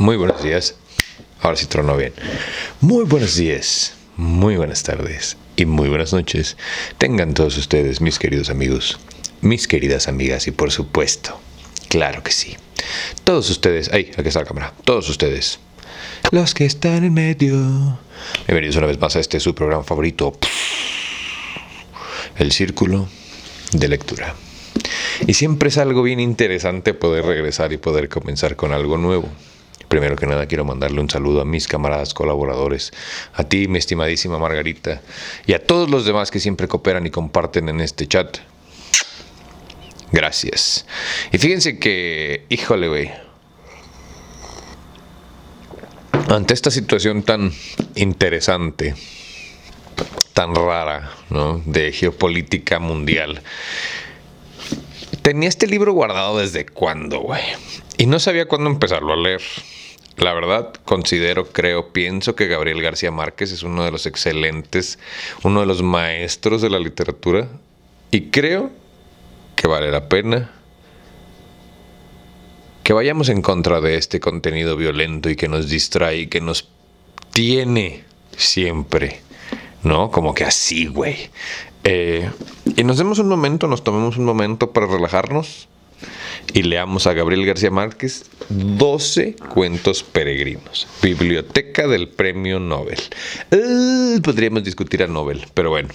Muy buenos días. Ahora sí tronó bien. Muy buenos días, muy buenas tardes y muy buenas noches. Tengan todos ustedes, mis queridos amigos, mis queridas amigas y por supuesto, claro que sí, todos ustedes, aquí está la cámara, todos ustedes, los que están en medio. Bienvenidos una vez más a su programa favorito, El Círculo de Lectura. Y siempre es algo bien interesante poder regresar y poder comenzar con algo nuevo. Primero que nada quiero mandarle un saludo a mis camaradas colaboradores, a ti, mi estimadísima Margarita, y a todos los demás que siempre cooperan y comparten en este chat. Gracias. Y fíjense que, híjole, güey, ante esta situación tan interesante, tan rara, ¿no?, de geopolítica mundial, tenía este libro guardado desde cuándo, güey, y no sabía cuándo empezarlo a leer. La verdad, pienso que Gabriel García Márquez es uno de los excelentes, uno de los maestros de la literatura, y creo que vale la pena que vayamos en contra de este contenido violento y que nos distrae y que nos tiene siempre, ¿no? Como que así, güey. Y nos tomemos un momento para relajarnos y leamos a Gabriel García Márquez 12 cuentos peregrinos. Biblioteca del Premio Nobel. Podríamos discutir a Nobel, pero bueno.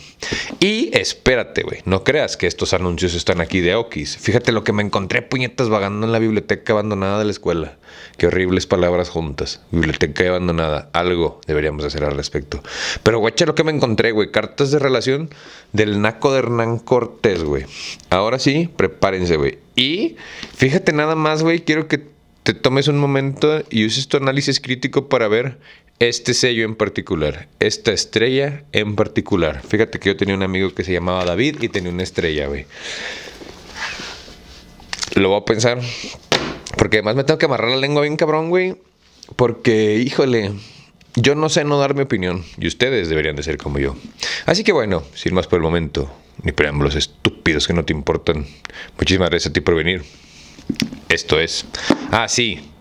Y espérate, güey, no creas que estos anuncios están aquí de Okis. Fíjate lo que me encontré, puñetas, vagando en la biblioteca abandonada de la escuela. Qué horribles palabras juntas. Biblioteca abandonada. Algo deberíamos hacer al respecto. Pero guacha lo que me encontré, güey. Cartas de relación del naco de Hernán Cortés, güey. Ahora sí, prepárense, güey. Y fíjate nada más, güey, quiero que te tomes un momento y uses tu análisis crítico para ver este sello en particular, esta estrella en particular. Fíjate que yo tenía un amigo que se llamaba David y tenía una estrella, güey. Lo voy a pensar, porque además me tengo que amarrar la lengua bien cabrón, güey, porque, híjole, yo no sé no dar mi opinión y ustedes deberían de ser como yo. Así que bueno, sin más por el momento, ni preámbulos estúpidos que no te importan. Muchísimas gracias a ti por venir. Esto es... sí.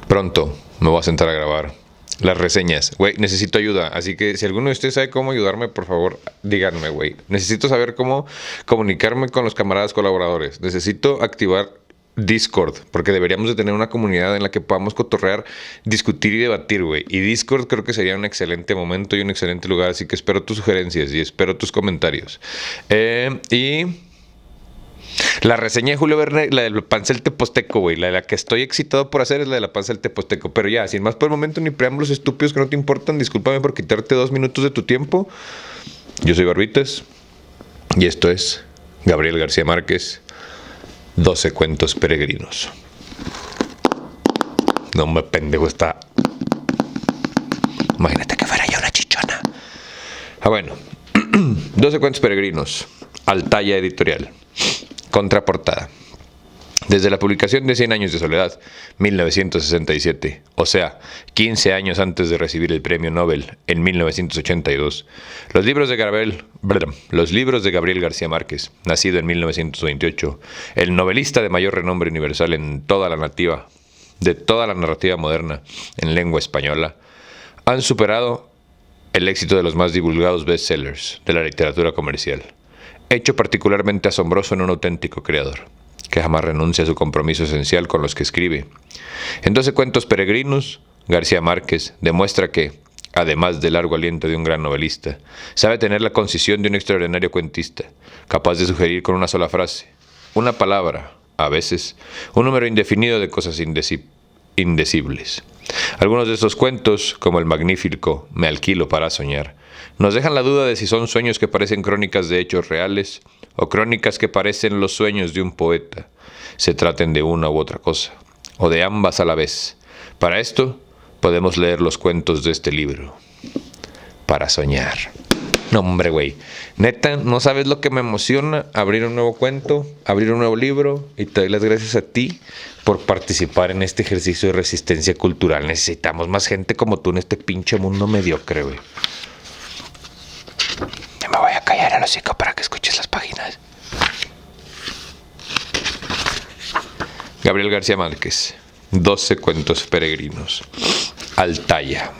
Pronto me voy a sentar a grabar las reseñas. Güey, necesito ayuda. Así que si alguno de ustedes sabe cómo ayudarme, por favor, díganme, güey. Necesito saber cómo comunicarme con los camaradas colaboradores. Necesito activar Discord, porque deberíamos de tener una comunidad en la que podamos cotorrear, discutir y debatir, güey. Y Discord creo que sería un excelente momento y un excelente lugar, así que espero tus sugerencias y espero tus comentarios. Y la reseña de Julio Verne, la del panza del teposteco, güey, la de la que estoy excitado por hacer es la de la panza del teposteco. Pero ya, sin más por el momento, ni preámbulos estúpidos que no te importan, discúlpame por quitarte 2 minutos de tu tiempo. Yo soy Barbitas y esto es Gabriel García Márquez, 12 cuentos peregrinos. No me pendejo, está... Imagínate que fuera ya una chichona. Bueno. 12 cuentos peregrinos. Altaya Editorial. Contraportada. Desde la publicación de 100 años de soledad, 1967, o sea, 15 años antes de recibir el premio Nobel en 1982, los libros de Gabriel García Márquez, nacido en 1928, el novelista de mayor renombre universal en toda la narrativa moderna en lengua española, han superado el éxito de los más divulgados bestsellers de la literatura comercial, hecho particularmente asombroso en un auténtico creador, que jamás renuncia a su compromiso esencial con los que escribe. En 12 cuentos peregrinos, García Márquez demuestra que, además del largo aliento de un gran novelista, sabe tener la concisión de un extraordinario cuentista, capaz de sugerir con una sola frase, una palabra, a veces, un número indefinido de cosas indecibles. Algunos de estos cuentos, como el magnífico Me alquilo para soñar, nos dejan la duda de si son sueños que parecen crónicas de hechos reales o crónicas que parecen los sueños de un poeta, se traten de una u otra cosa, o de ambas a la vez. Para esto, podemos leer los cuentos de este libro. Para soñar. No, hombre, güey. Neta, no sabes lo que me emociona abrir un nuevo cuento, abrir un nuevo libro, y te doy las gracias a ti por participar en este ejercicio de resistencia cultural. Necesitamos más gente como tú en este pinche mundo mediocre, güey. Me voy a callar el hocico para que escuches las páginas. Gabriel García Márquez, 12 cuentos peregrinos. Altaya.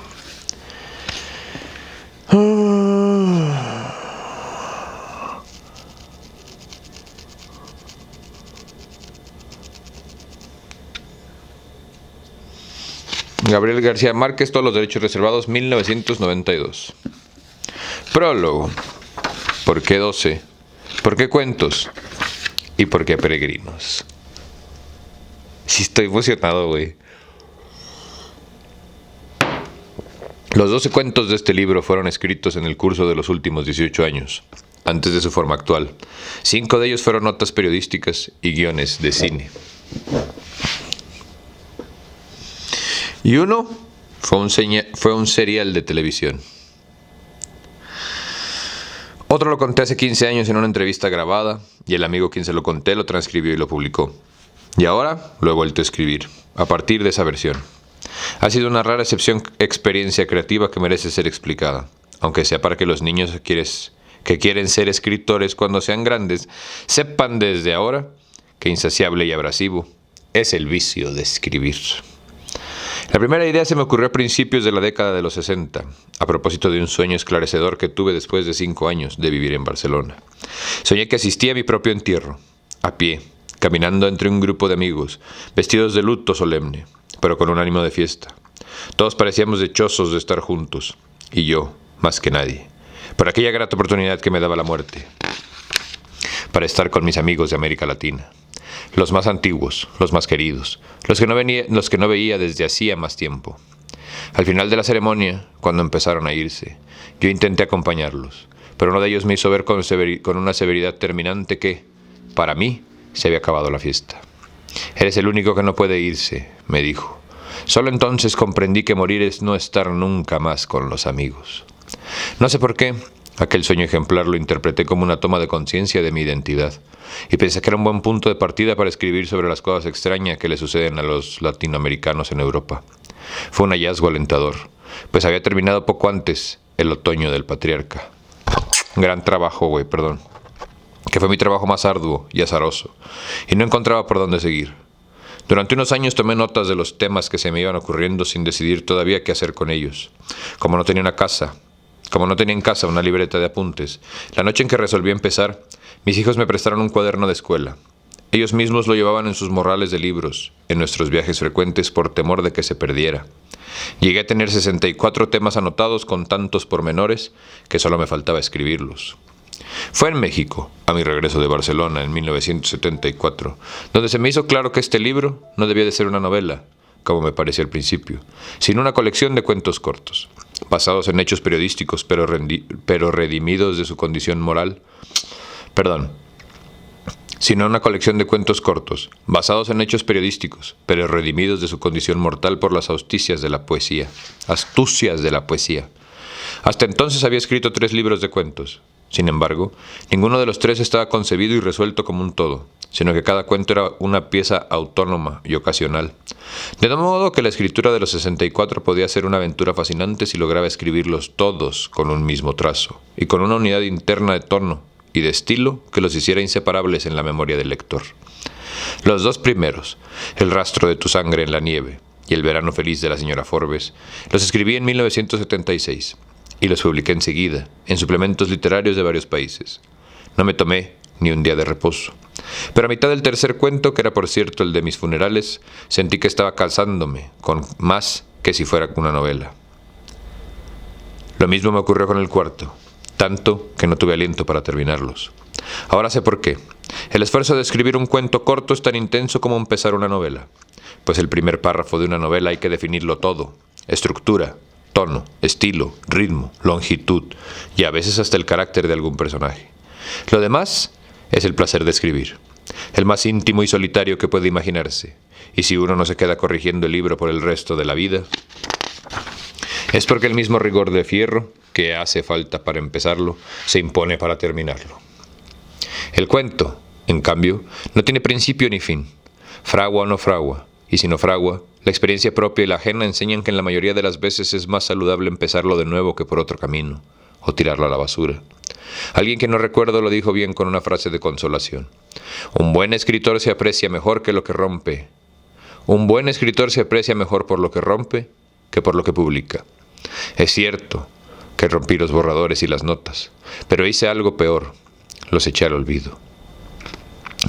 Gabriel García Márquez, Todos los derechos reservados, 1992. Prólogo. ¿Por qué 12? ¿Por qué cuentos? ¿Y por qué peregrinos? Sí, estoy emocionado, güey. Los 12 cuentos de este libro fueron escritos en el curso de los últimos 18 años, antes de su forma actual. 5 de ellos fueron notas periodísticas y guiones de cine. Y uno fue un serial de televisión. Otro lo conté hace 15 años en una entrevista grabada, y el amigo quien se lo conté lo transcribió y lo publicó. Y ahora lo he vuelto a escribir, a partir de esa versión. Ha sido una rara experiencia creativa que merece ser explicada, aunque sea para que los niños que quieren ser escritores cuando sean grandes sepan desde ahora que insaciable y abrasivo es el vicio de escribir. La primera idea se me ocurrió a principios de la década de los 60, a propósito de un sueño esclarecedor que tuve después de 5 años de vivir en Barcelona. Soñé que asistía a mi propio entierro, a pie, caminando entre un grupo de amigos, vestidos de luto solemne, pero con un ánimo de fiesta. Todos parecíamos dichosos de estar juntos, y yo, más que nadie, por aquella grata oportunidad que me daba la muerte, para estar con mis amigos de América Latina. Los más antiguos, los más queridos, los que no veía desde hacía más tiempo. Al final de la ceremonia, cuando empezaron a irse, yo intenté acompañarlos, pero uno de ellos me hizo ver con una severidad terminante que, para mí, se había acabado la fiesta. «Eres el único que no puede irse», me dijo. Solo entonces comprendí que morir es no estar nunca más con los amigos. No sé por qué, aquel sueño ejemplar lo interpreté como una toma de conciencia de mi identidad, y pensé que era un buen punto de partida para escribir sobre las cosas extrañas que le suceden a los latinoamericanos en Europa. Fue un hallazgo alentador, pues había terminado poco antes el otoño del patriarca. Gran trabajo, que fue mi trabajo más arduo y azaroso, y no encontraba por dónde seguir. Durante unos años tomé notas de los temas que se me iban ocurriendo sin decidir todavía qué hacer con ellos. Como no tenía en casa una libreta de apuntes, la noche en que resolví empezar, mis hijos me prestaron un cuaderno de escuela. Ellos mismos lo llevaban en sus morrales de libros, en nuestros viajes frecuentes por temor de que se perdiera. Llegué a tener 64 temas anotados con tantos pormenores que solo me faltaba escribirlos. Fue en México, a mi regreso de Barcelona en 1974, donde se me hizo claro que este libro no debía de ser una novela, como me parecía al principio, sino una colección de cuentos cortos, basados en hechos periodísticos, pero redimidos de su condición moral. Sino una colección de cuentos cortos, basados en hechos periodísticos, pero redimidos de su condición mortal por las astucias de la poesía. Hasta entonces había escrito 3 libros de cuentos. Sin embargo, ninguno de los 3 estaba concebido y resuelto como un todo, sino que cada cuento era una pieza autónoma y ocasional. De modo que la escritura de los 64 podía ser una aventura fascinante si lograba escribirlos todos con un mismo trazo, y con una unidad interna de tono y de estilo que los hiciera inseparables en la memoria del lector. Los 2 primeros, El rastro de tu sangre en la nieve y El verano feliz de la señora Forbes, los escribí en 1976 y los publiqué enseguida en suplementos literarios de varios países. No me tomé ni un día de reposo. Pero a mitad del tercer cuento, que era por cierto el de mis funerales, sentí que estaba casándome con más que si fuera una novela. Lo mismo me ocurrió con el cuarto, tanto que no tuve aliento para terminarlos. Ahora sé por qué. El esfuerzo de escribir un cuento corto es tan intenso como empezar una novela, pues el primer párrafo de una novela hay que definirlo todo: estructura, tono, estilo, ritmo, longitud y a veces hasta el carácter de algún personaje. Lo demás es el placer de escribir, el más íntimo y solitario que puede imaginarse, y si uno no se queda corrigiendo el libro por el resto de la vida, es porque el mismo rigor de fierro que hace falta para empezarlo se impone para terminarlo. El cuento, en cambio, no tiene principio ni fin, fragua o no fragua, y si no fragua, la experiencia propia y la ajena enseñan que en la mayoría de las veces es más saludable empezarlo de nuevo que por otro camino, o tirarlo a la basura. Alguien que no recuerdo lo dijo bien con una frase de consolación: un buen escritor se aprecia mejor que lo que rompe, Un buen escritor se aprecia mejor por lo que rompe que por lo que publica. Es cierto que rompí los borradores y las notas, pero hice algo peor, los eché al olvido.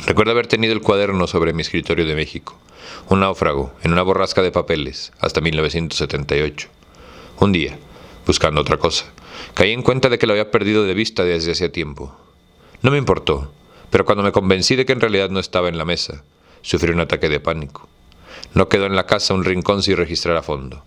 Recuerdo haber tenido el cuaderno sobre mi escritorio de México, un náufrago en una borrasca de papeles, hasta 1978. Un día, buscando otra cosa, caí en cuenta de que lo había perdido de vista desde hacía tiempo. No me importó, pero cuando me convencí de que en realidad no estaba en la mesa, sufrí un ataque de pánico. No quedó en la casa un rincón sin registrar a fondo.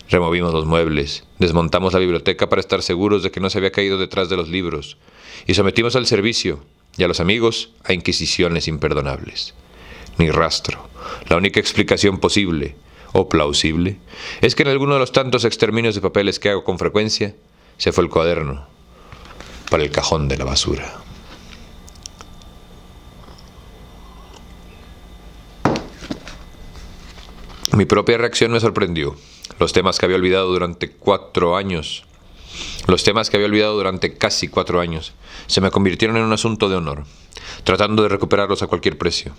Removimos los muebles, desmontamos la biblioteca para estar seguros de que no se había caído detrás de los libros, y sometimos al servicio y a los amigos a inquisiciones imperdonables. Ni rastro. La única explicación posible, o plausible, es que en alguno de los tantos exterminios de papeles que hago con frecuencia, se fue el cuaderno para el cajón de la basura. Mi propia reacción me sorprendió. Los temas que había olvidado durante casi 4 años, se me convirtieron en un asunto de honor, tratando de recuperarlos a cualquier precio.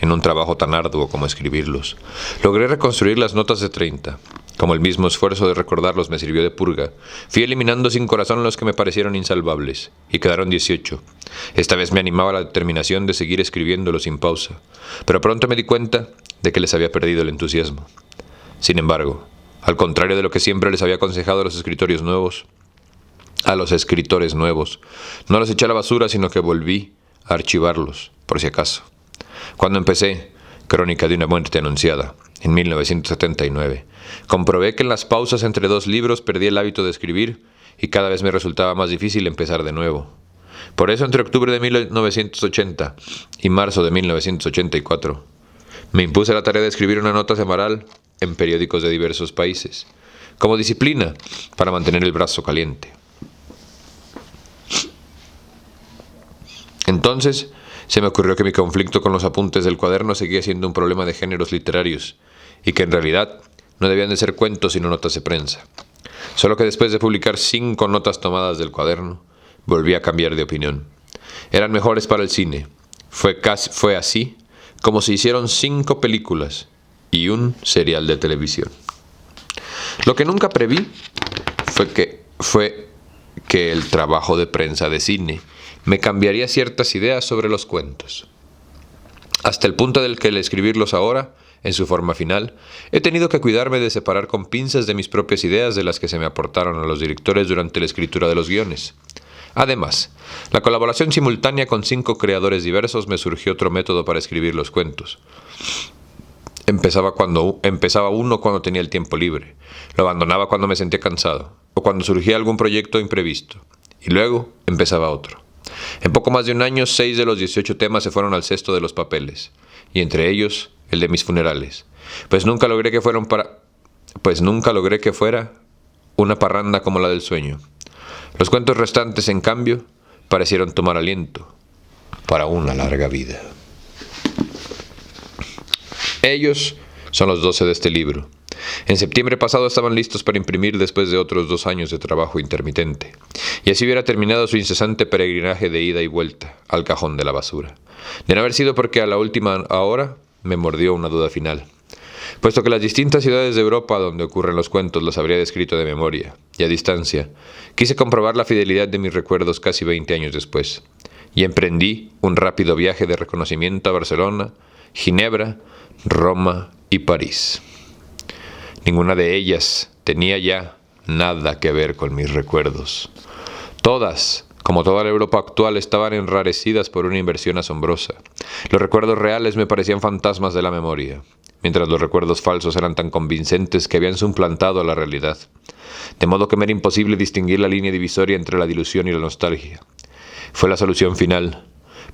En un trabajo tan arduo como escribirlos, logré reconstruir las notas de 30. Como el mismo esfuerzo de recordarlos me sirvió de purga, fui eliminando sin corazón los que me parecieron insalvables, y quedaron 18. Esta vez me animaba la determinación de seguir escribiéndolos sin pausa, pero pronto me di cuenta de que les había perdido el entusiasmo. Sin embargo, al contrario de lo que siempre les había aconsejado a los escritores nuevos, no los eché a la basura, sino que volví a archivarlos, por si acaso. Cuando empecé Crónica de una muerte anunciada, en 1979, comprobé que en las pausas entre 2 libros perdí el hábito de escribir y cada vez me resultaba más difícil empezar de nuevo. Por eso, entre octubre de 1980 y marzo de 1984, me impuse la tarea de escribir una nota semanal en periódicos de diversos países, como disciplina para mantener el brazo caliente. Entonces, se me ocurrió que mi conflicto con los apuntes del cuaderno seguía siendo un problema de géneros literarios, y que en realidad no debían de ser cuentos sino notas de prensa. Solo que después de publicar 5 notas tomadas del cuaderno, volví a cambiar de opinión. Eran mejores para el cine. Fue así como se hicieron 5 películas y un serial de televisión. Lo que nunca preví fue que el trabajo de prensa de cine me cambiaría ciertas ideas sobre los cuentos. Hasta el punto del que al escribirlos ahora, en su forma final, he tenido que cuidarme de separar con pinzas de mis propias ideas de las que se me aportaron a los directores durante la escritura de los guiones. Además, la colaboración simultánea con 5 creadores diversos me surgió otro método para escribir los cuentos. Empezaba uno cuando tenía el tiempo libre, lo abandonaba cuando me sentía cansado, o cuando surgía algún proyecto imprevisto, y luego empezaba otro. En poco más de un año, 6 de los 18 temas se fueron al cesto de los papeles, y entre ellos el de mis funerales, pues nunca logré que fuera una parranda como la del sueño. Los cuentos restantes, en cambio, parecieron tomar aliento para una larga vida. Ellos son los 12 de este libro. En septiembre pasado estaban listos para imprimir después de otros 2 años de trabajo intermitente, y así hubiera terminado su incesante peregrinaje de ida y vuelta al cajón de la basura. De no haber sido porque a la última hora me mordió una duda final. Puesto que las distintas ciudades de Europa donde ocurren los cuentos los habría descrito de memoria y a distancia, quise comprobar la fidelidad de mis recuerdos casi 20 años después, y emprendí un rápido viaje de reconocimiento a Barcelona, Ginebra, Roma y París. Ninguna de ellas tenía ya nada que ver con mis recuerdos. Todas, como toda la Europa actual, estaban enrarecidas por una inversión asombrosa. Los recuerdos reales me parecían fantasmas de la memoria, mientras los recuerdos falsos eran tan convincentes que habían suplantado a la realidad. De modo que me era imposible distinguir la línea divisoria entre la dilución y la nostalgia. Fue la solución final,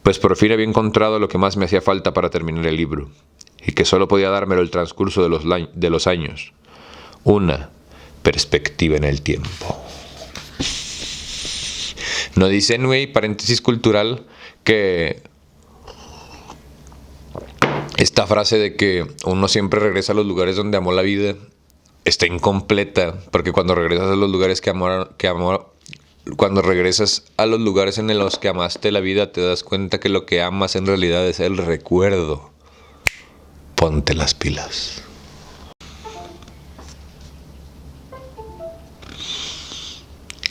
pues por fin había encontrado lo que más me hacía falta para terminar el libro, y que solo podía dármelo el transcurso de los años. Una perspectiva en el tiempo. No dicen, paréntesis cultural, que esta frase de que uno siempre regresa a los lugares donde amó la vida está incompleta, porque cuando regresas a los lugares cuando regresas a los lugares en los que amaste la vida, te das cuenta que lo que amas en realidad es el recuerdo. ponte las pilas.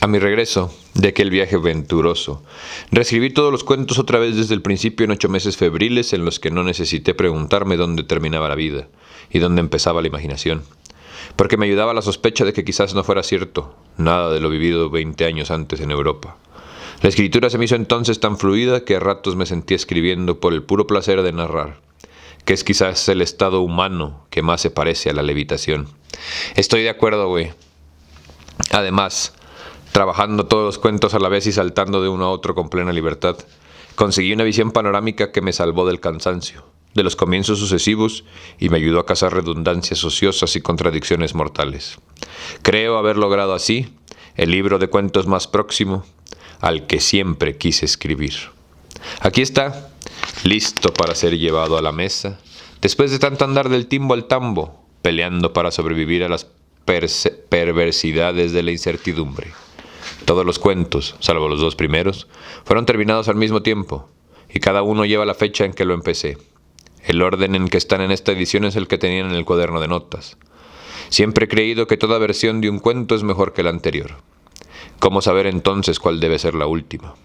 A mi regreso de aquel viaje venturoso, reescribí todos los cuentos otra vez desde el principio en 8 meses febriles en los que no necesité preguntarme dónde terminaba la vida y dónde empezaba la imaginación, porque me ayudaba la sospecha de que quizás no fuera cierto nada de lo vivido 20 años antes en Europa. La escritura se me hizo entonces tan fluida que a ratos me sentía escribiendo por el puro placer de narrar, que es quizás el estado humano que más se parece a la levitación. Estoy de acuerdo, güey. Además, trabajando todos los cuentos a la vez y saltando de uno a otro con plena libertad, conseguí una visión panorámica que me salvó del cansancio, de los comienzos sucesivos y me ayudó a cazar redundancias ociosas y contradicciones mortales. Creo haber logrado así el libro de cuentos más próximo al que siempre quise escribir. Aquí está, listo para ser llevado a la mesa, después de tanto andar del timbo al tambo, peleando para sobrevivir a las perversidades de la incertidumbre. Todos los cuentos, salvo los 2 primeros, fueron terminados al mismo tiempo, y cada uno lleva la fecha en que lo empecé. El orden en que están en esta edición es el que tenían en el cuaderno de notas. Siempre he creído que toda versión de un cuento es mejor que la anterior. ¿Cómo saber entonces cuál debe ser la última?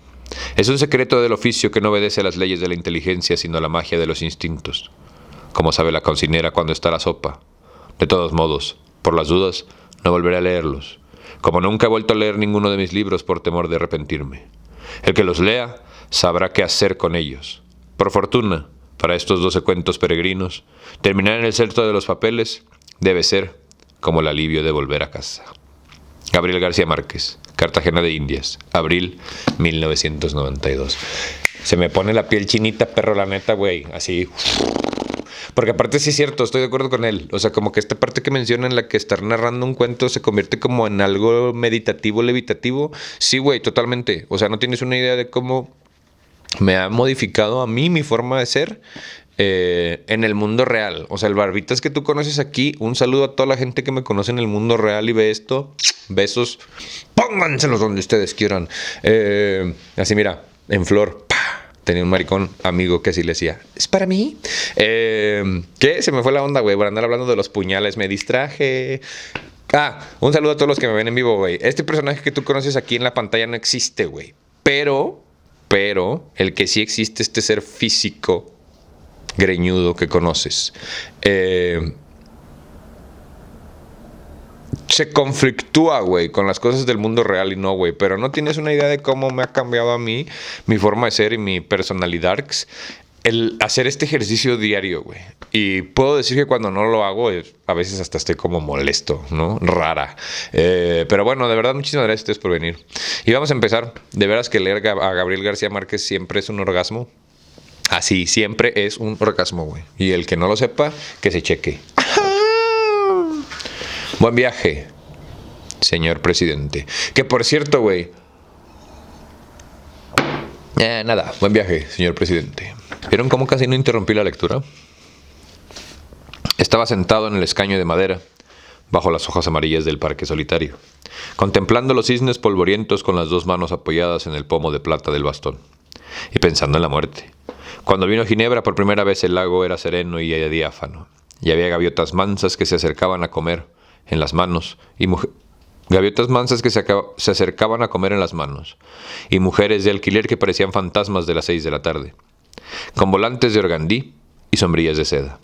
Es un secreto del oficio que no obedece a las leyes de la inteligencia, sino a la magia de los instintos. ¿Cómo sabe la cocinera cuándo está la sopa? De todos modos, por las dudas, no volveré a leerlos, como nunca he vuelto a leer ninguno de mis libros por temor de arrepentirme. El que los lea sabrá qué hacer con ellos. Por fortuna, para estos 12 cuentos peregrinos, terminar en el centro de los papeles debe ser como el alivio de volver a casa. Gabriel García Márquez, Cartagena de Indias, abril 1992. Se me pone la piel chinita, perro, la neta, güey, así. Porque aparte sí es cierto, estoy de acuerdo con él. O sea, como que esta parte que menciona en la que estar narrando un cuento se convierte como en algo meditativo, levitativo. Sí, güey, totalmente. O sea, no tienes una idea de cómo me ha modificado a mí mi forma de ser en el mundo real. O sea, el Barbitas que tú conoces aquí, un saludo a toda la gente que me conoce en el mundo real y ve esto. Besos. Pónganselos donde ustedes quieran. Así, mira, en flor. Tenía un maricón amigo que así le decía, ¿es para mí? ¿Qué? Se me fue la onda, güey, por andar hablando de los puñales, me distraje. Un saludo a todos los que me ven en vivo, güey. Este personaje que tú conoces aquí en la pantalla no existe, güey. Pero, el que sí existe, este ser físico, greñudo que conoces, se conflictúa, güey, con las cosas del mundo real y no, güey. Pero no tienes una idea de cómo me ha cambiado a mí, mi forma de ser y mi personalidad, el hacer este ejercicio diario, güey. Y puedo decir que cuando no lo hago, a veces hasta estoy como molesto, ¿no? Rara. Pero bueno, de verdad, muchísimas gracias a ustedes por venir. Y vamos a empezar. De veras que leer a Gabriel García Márquez siempre es un orgasmo. Así, siempre es un orgasmo, güey. Y el que no lo sepa, que se cheque. Buen viaje, señor presidente. Que por cierto, güey. Nada, buen viaje, señor presidente. ¿Vieron cómo casi no interrumpí la lectura? Estaba sentado en el escaño de madera, bajo las hojas amarillas del parque solitario, contemplando los cisnes polvorientos con las 2 manos apoyadas en el pomo de plata del bastón, y pensando en la muerte. Cuando vino Ginebra por primera vez, el lago era sereno y diáfano, y había gaviotas mansas que se acercaban a comer en las manos, gaviotas mansas que se acercaban a comer en las manos, y mujeres de alquiler que parecían fantasmas de las 6 de la tarde, con volantes de organdí y sombrillas de seda.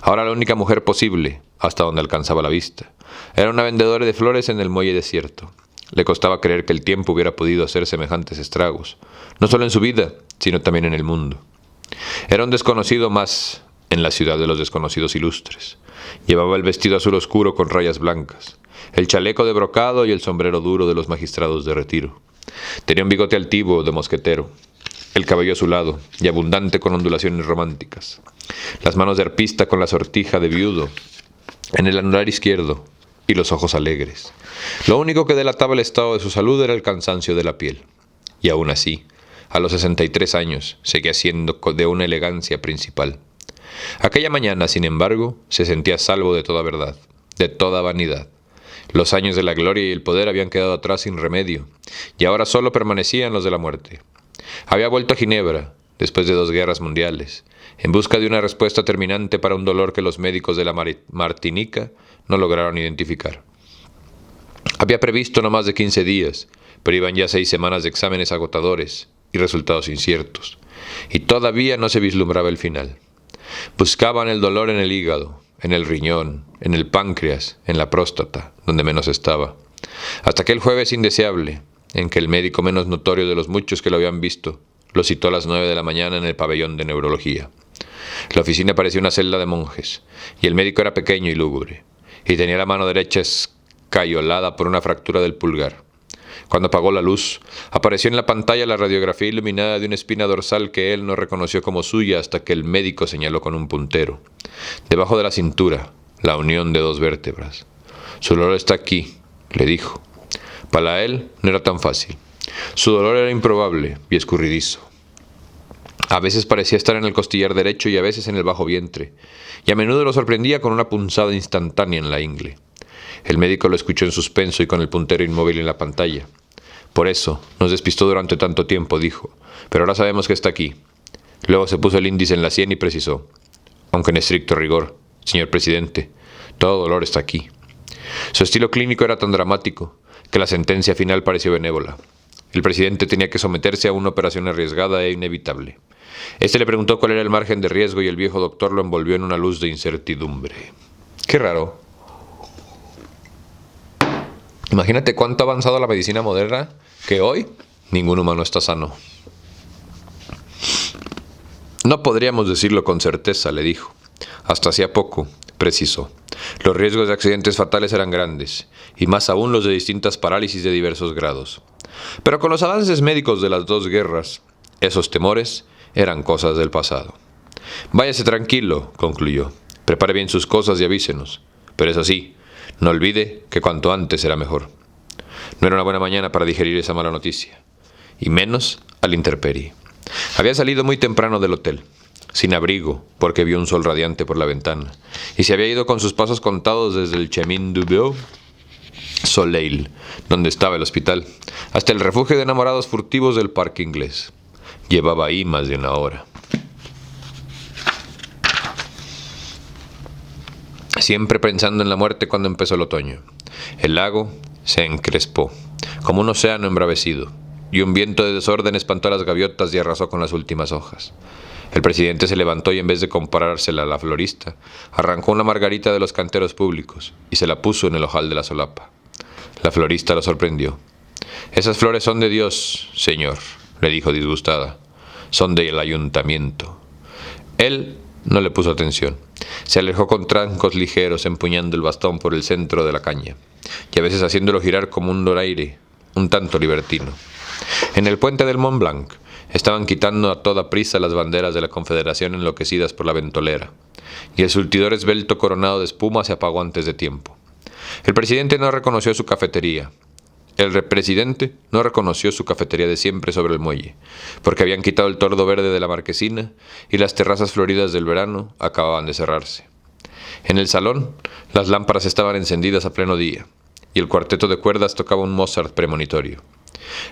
Ahora la única mujer posible, hasta donde alcanzaba la vista, era una vendedora de flores en el muelle desierto. Le costaba creer que el tiempo hubiera podido hacer semejantes estragos, no solo en su vida, sino también en el mundo. Era un desconocido más en la ciudad de los desconocidos ilustres. Llevaba el vestido azul oscuro con rayas blancas, el chaleco de brocado y el sombrero duro de los magistrados de retiro. Tenía un bigote altivo de mosquetero, el cabello azulado y abundante con ondulaciones románticas, las manos de arpista con la sortija de viudo en el anular izquierdo y los ojos alegres. Lo único que delataba el estado de su salud era el cansancio de la piel. Y aún así, a los 63 años, seguía siendo de una elegancia principal. Aquella mañana, sin embargo, se sentía salvo de toda verdad, de toda vanidad. Los años de la gloria y el poder habían quedado atrás sin remedio, y ahora solo permanecían los de la muerte. Había vuelto a Ginebra, después de 2 guerras mundiales, en busca de una respuesta terminante para un dolor que los médicos de la Martinica no lograron identificar. Había previsto no más de 15 días, pero iban ya 6 semanas de exámenes agotadores y resultados inciertos, y todavía no se vislumbraba el final. Buscaban el dolor en el hígado, en el riñón, en el páncreas, en la próstata, donde menos estaba. Hasta aquel jueves indeseable, en que el médico menos notorio de los muchos que lo habían visto, lo citó a las 9 de la mañana en el pabellón de neurología. La oficina parecía una celda de monjes, y el médico era pequeño y lúgubre, y tenía la mano derecha escayolada por una fractura del pulgar. Cuando apagó la luz, apareció en la pantalla la radiografía iluminada de una espina dorsal que él no reconoció como suya hasta que el médico señaló con un puntero. Debajo de la cintura, la unión de 2 vértebras. Su dolor está aquí, le dijo. Para él no era tan fácil. Su dolor era improbable y escurridizo. A veces parecía estar en el costillar derecho y a veces en el bajo vientre, y a menudo lo sorprendía con una punzada instantánea en la ingle. El médico lo escuchó en suspenso y con el puntero inmóvil en la pantalla. Por eso nos despistó durante tanto tiempo, dijo, pero ahora sabemos que está aquí. Luego se puso el índice en la sien y precisó, aunque en estricto rigor, señor presidente, todo dolor está aquí. Su estilo clínico era tan dramático que la sentencia final pareció benévola. El presidente tenía que someterse a una operación arriesgada e inevitable. Este le preguntó cuál era el margen de riesgo y el viejo doctor lo envolvió en una luz de incertidumbre. Qué raro. Imagínate cuánto ha avanzado la medicina moderna que hoy ningún humano está sano. No podríamos decirlo con certeza, le dijo. Hasta hacía poco, precisó. Los riesgos de accidentes fatales eran grandes, y más aún los de distintas parálisis de diversos grados. Pero con los avances médicos de las 2 guerras, esos temores eran cosas del pasado. Váyase tranquilo, concluyó. Prepare bien sus cosas y avísenos. Pero eso sí, no olvide que cuanto antes será mejor. No era una buena mañana para digerir esa mala noticia, y menos a la intemperie. Había salido muy temprano del hotel, sin abrigo, porque vio un sol radiante por la ventana, y se había ido con sus pasos contados desde el Chemin du Vieux Soleil, donde estaba el hospital, hasta el refugio de enamorados furtivos del Parque Inglés. Llevaba ahí más de 1 hora. Siempre pensando en la muerte cuando empezó el otoño. El lago se encrespó, como un océano embravecido, y un viento de desorden espantó a las gaviotas y arrasó con las últimas hojas. El presidente se levantó y en vez de comparársela a la florista, arrancó una margarita de los canteros públicos y se la puso en el ojal de la solapa. La florista lo sorprendió. «Esas flores son de Dios, señor», le dijo disgustada. «Son del ayuntamiento». Él no le puso atención. Se alejó con trancos ligeros, empuñando el bastón por el centro de la caña, y a veces haciéndolo girar como un doraire, un tanto libertino. En el puente del Mont Blanc estaban quitando a toda prisa las banderas de la Confederación enloquecidas por la ventolera, y el surtidor esbelto coronado de espuma se apagó antes de tiempo. El presidente no reconoció su cafetería. El presidente no reconoció su cafetería de siempre sobre el muelle, porque habían quitado el tordo verde de la marquesina y las terrazas floridas del verano acababan de cerrarse. En el salón, las lámparas estaban encendidas a pleno día, y el cuarteto de cuerdas tocaba un Mozart premonitorio.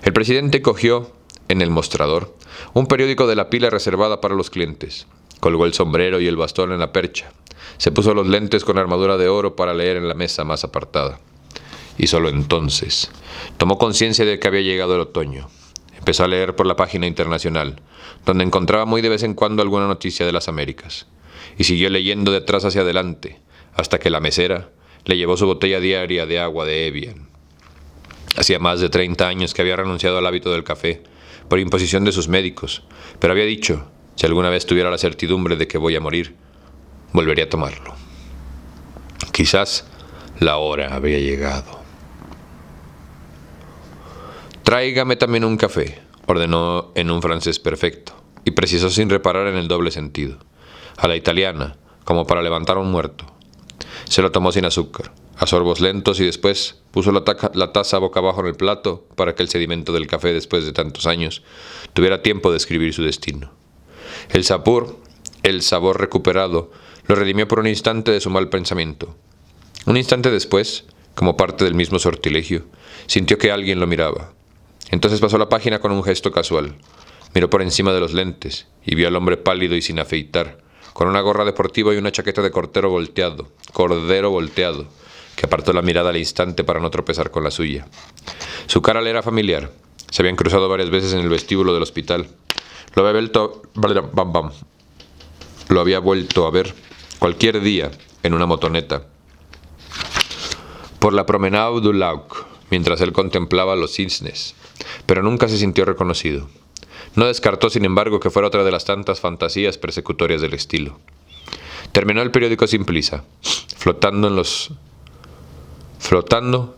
El presidente cogió, en el mostrador, un periódico de la pila reservada para los clientes, colgó el sombrero y el bastón en la percha, se puso los lentes con armadura de oro para leer en la mesa más apartada. Y solo entonces tomó conciencia de que había llegado el otoño. Empezó a leer por la página internacional, donde encontraba muy de vez en cuando alguna noticia de las Américas, y siguió leyendo de atrás hacia adelante, hasta que la mesera le llevó su botella diaria de agua de Evian. Hacía más de 30 años que había renunciado al hábito del café, por imposición de sus médicos, pero había dicho, si alguna vez tuviera la certidumbre de que voy a morir, volvería a tomarlo. Quizás la hora había llegado. «Tráigame también un café», ordenó en un francés perfecto, y precisó sin reparar en el doble sentido. A la italiana, como para levantar a un muerto. Se lo tomó sin azúcar, a sorbos lentos, y después puso la taza boca abajo en el plato para que el sedimento del café, después de tantos años, tuviera tiempo de escribir su destino. El sabor recuperado, lo redimió por un instante de su mal pensamiento. Un instante después, como parte del mismo sortilegio, sintió que alguien lo miraba. Entonces pasó la página con un gesto casual. Miró por encima de los lentes y vio al hombre pálido y sin afeitar, con una gorra deportiva y una chaqueta de cordero volteado, que apartó la mirada al instante para no tropezar con la suya. Su cara le era familiar. Se habían cruzado varias veces en el vestíbulo del hospital. Lo había vuelto a ver cualquier día en una motoneta por la Promenade du Lac, mientras él contemplaba los cisnes, pero nunca se sintió reconocido. No descartó, sin embargo, que fuera otra de las tantas fantasías persecutorias del estilo. Terminó el periódico sin prisa, flotando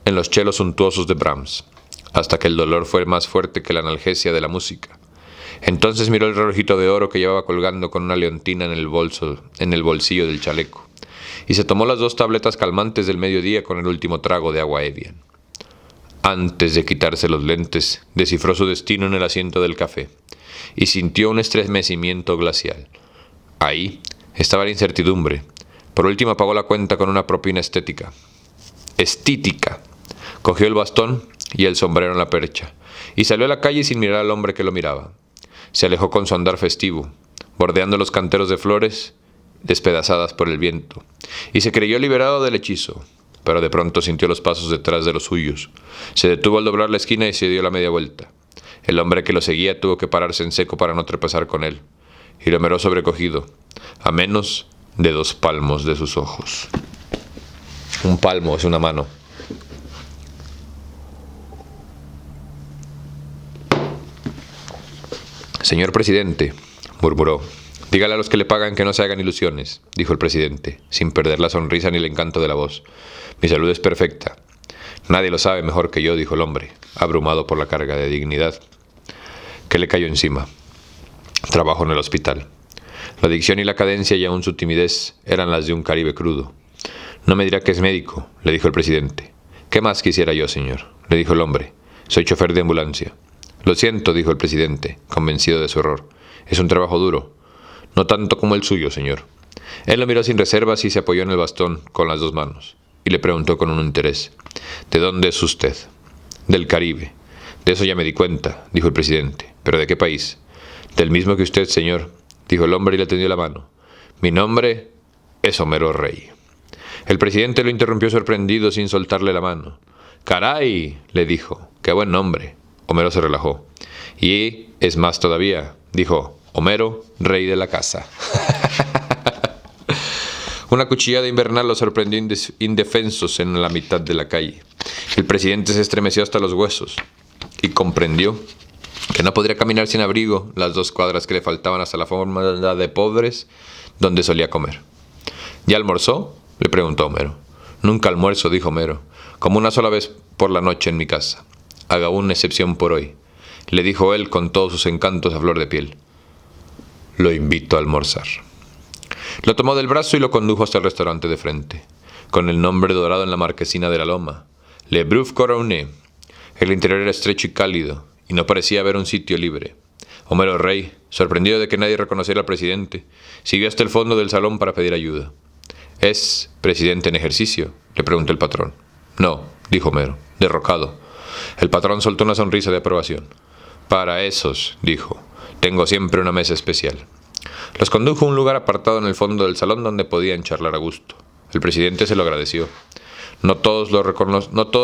en los chelos suntuosos de Brahms, hasta que el dolor fue más fuerte que la analgesia de la música. Entonces miró el relojito de oro que llevaba colgando con una leontina en el bolsillo del chaleco, y se tomó las 2 tabletas calmantes del mediodía con el último trago de agua Evian. Antes de quitarse los lentes, descifró su destino en el asiento del café, y sintió un estremecimiento glacial. Ahí estaba la incertidumbre. Por último pagó la cuenta con una propina estítica. Cogió el bastón y el sombrero en la percha, y salió a la calle sin mirar al hombre que lo miraba. Se alejó con su andar festivo, bordeando los canteros de flores despedazadas por el viento, y se creyó liberado del hechizo, pero de pronto sintió los pasos detrás de los suyos. Se detuvo al doblar la esquina y se dio la media vuelta. El hombre que lo seguía tuvo que pararse en seco para no tropezar con él, y lo miró sobrecogido, a menos de 2 palmos de sus ojos. Un palmo es una mano. Señor presidente, murmuró. Dígale a los que le pagan que no se hagan ilusiones, dijo el presidente, sin perder la sonrisa ni el encanto de la voz. Mi salud es perfecta. Nadie lo sabe mejor que yo, dijo el hombre, abrumado por la carga de dignidad que le cayó encima. Trabajo en el hospital. La dicción y la cadencia y aún su timidez eran las de un Caribe crudo. No me dirá que es médico, le dijo el presidente. ¿Qué más quisiera yo, señor?, le dijo el hombre. Soy chofer de ambulancia. Lo siento, dijo el presidente, convencido de su error. Es un trabajo duro. No tanto como el suyo, señor. Él lo miró sin reservas y se apoyó en el bastón con las 2 manos, y le preguntó con un interés. ¿De dónde es usted? Del Caribe. De eso ya me di cuenta, dijo el presidente. ¿Pero de qué país? Del mismo que usted, señor, dijo el hombre y le tendió la mano. Mi nombre es Homero Rey. El presidente lo interrumpió sorprendido sin soltarle la mano. ¡Caray!, le dijo. ¡Qué buen nombre! Homero se relajó. Y es más todavía, dijo. Homero, rey de la casa. Una cuchillada invernal los sorprendió indefensos en la mitad de la calle. El presidente se estremeció hasta los huesos y comprendió que no podría caminar sin abrigo las 2 cuadras que le faltaban hasta la forma de pobres donde solía comer. ¿Ya almorzó?, le preguntó Homero. Nunca almuerzo, dijo Homero, como una sola vez por la noche en mi casa. Haga una excepción por hoy, le dijo él con todos sus encantos a flor de piel. Lo invito a almorzar. Lo tomó del brazo y lo condujo hasta el restaurante de frente, con el nombre dorado en la marquesina de la loma, Le Boeuf Couronné. El interior era estrecho y cálido, y no parecía haber un sitio libre. Homero Rey, sorprendido de que nadie reconociera al presidente, siguió hasta el fondo del salón para pedir ayuda. ¿Es presidente en ejercicio?, le preguntó el patrón. No, dijo Homero, derrocado. El patrón soltó una sonrisa de aprobación. Para esos, dijo, tengo siempre una mesa especial. Los condujo a un lugar apartado en el fondo del salón donde podían charlar a gusto. El presidente se lo agradeció. No todos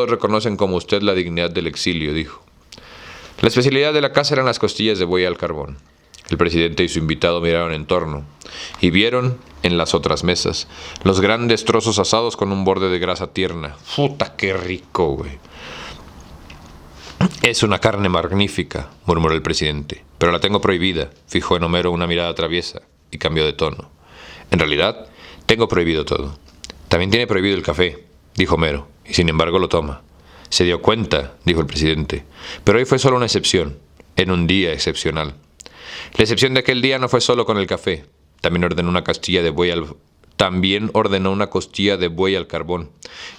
reconocen como usted la dignidad del exilio, dijo. La especialidad de la casa eran las costillas de buey al carbón. El presidente y su invitado miraron en torno y vieron en las otras mesas los grandes trozos asados con un borde de grasa tierna. ¡Puta, qué rico, güey! Es una carne magnífica, murmuró el presidente, pero la tengo prohibida. Fijó en Homero una mirada traviesa y cambió de tono. En realidad, tengo prohibido todo. También tiene prohibido el café, dijo Homero, y sin embargo lo toma. Se dio cuenta, dijo el presidente, pero hoy fue solo una excepción, en un día excepcional. La excepción de aquel día no fue solo con el café. También ordenó una costilla de buey al carbón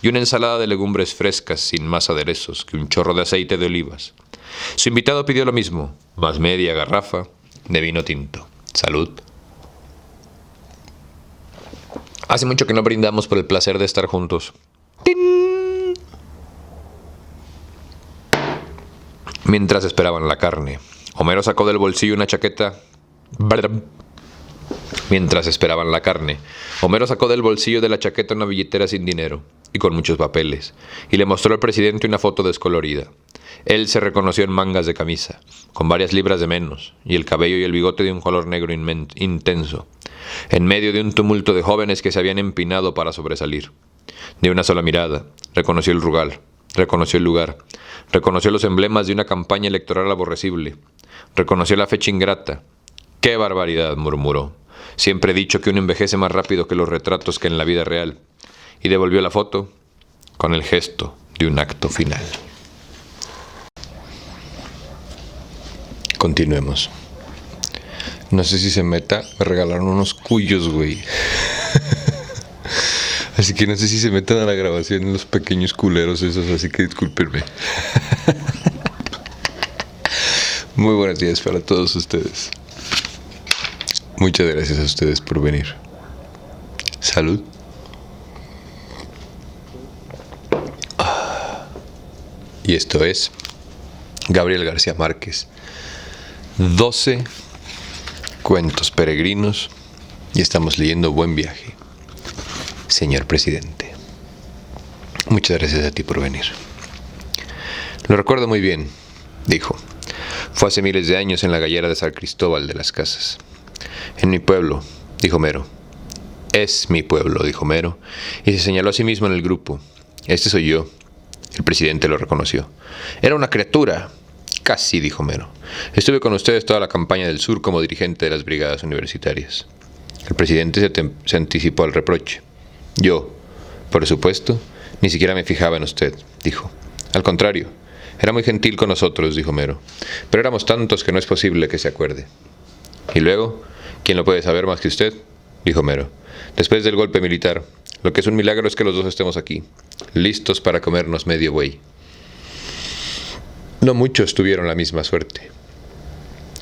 y una ensalada de legumbres frescas sin más aderezos que un chorro de aceite de olivas. Su invitado pidió lo mismo, más media garrafa de vino tinto. Salud. Hace mucho que no brindamos por el placer de estar juntos. ¡Tin! Mientras esperaban la carne, Homero sacó del bolsillo una chaqueta. Mientras esperaban la carne, Homero sacó del bolsillo de la chaqueta una billetera sin dinero y con muchos papeles, y le mostró al presidente una foto descolorida. Él se reconoció en mangas de camisa, con varias libras de menos, y el cabello y el bigote de un color negro intenso, en medio de un tumulto de jóvenes que se habían empinado para sobresalir. De una sola mirada, reconoció el lugar, reconoció los emblemas de una campaña electoral aborrecible, reconoció la fecha ingrata. ¡Qué barbaridad!, murmuró. Siempre he dicho que uno envejece más rápido que los retratos que en la vida real. Y devolvió la foto con el gesto de un acto final. Continuemos. No sé si se meta, me regalaron unos cuyos, güey. Así que no sé si se metan a la grabación los pequeños culeros esos, así que discúlpenme. Muy buenos días para todos ustedes. Muchas gracias a ustedes por venir. Salud. Y esto es Gabriel García Márquez. 12 cuentos peregrinos y estamos leyendo Buen Viaje. Señor presidente, muchas gracias a ti por venir. Lo recuerdo muy bien, dijo. Fue hace miles de años en la gallera de San Cristóbal de las Casas. En mi pueblo, dijo Homero. Es mi pueblo, dijo Homero, y se señaló a sí mismo en el grupo. Este soy yo. El presidente lo reconoció. Era una criatura. Casi, dijo Homero. Estuve con ustedes toda la campaña del sur como dirigente de las brigadas universitarias. El presidente se anticipó al reproche. Yo, por supuesto, ni siquiera me fijaba en usted, dijo. Al contrario, era muy gentil con nosotros, dijo Homero. Pero éramos tantos que no es posible que se acuerde. Y luego, ¿quién lo puede saber más que usted?, dijo Homero. Después del golpe militar, lo que es un milagro es que los dos estemos aquí, listos para comernos medio buey. No muchos tuvieron la misma suerte.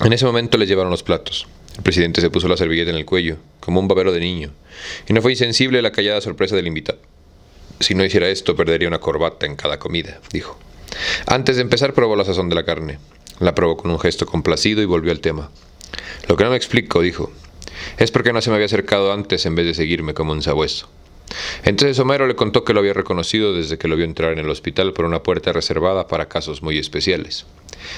En ese momento les llevaron los platos. El presidente se puso la servilleta en el cuello, como un babero de niño, y no fue insensible a la callada sorpresa del invitado. Si no hiciera esto, perdería una corbata en cada comida, dijo. Antes de empezar, probó la sazón de la carne. La probó con un gesto complacido y volvió al tema. Lo que no me explico, dijo, es por qué no se me había acercado antes en vez de seguirme como un sabueso. Entonces Homero le contó que lo había reconocido desde que lo vio entrar en el hospital por una puerta reservada para casos muy especiales.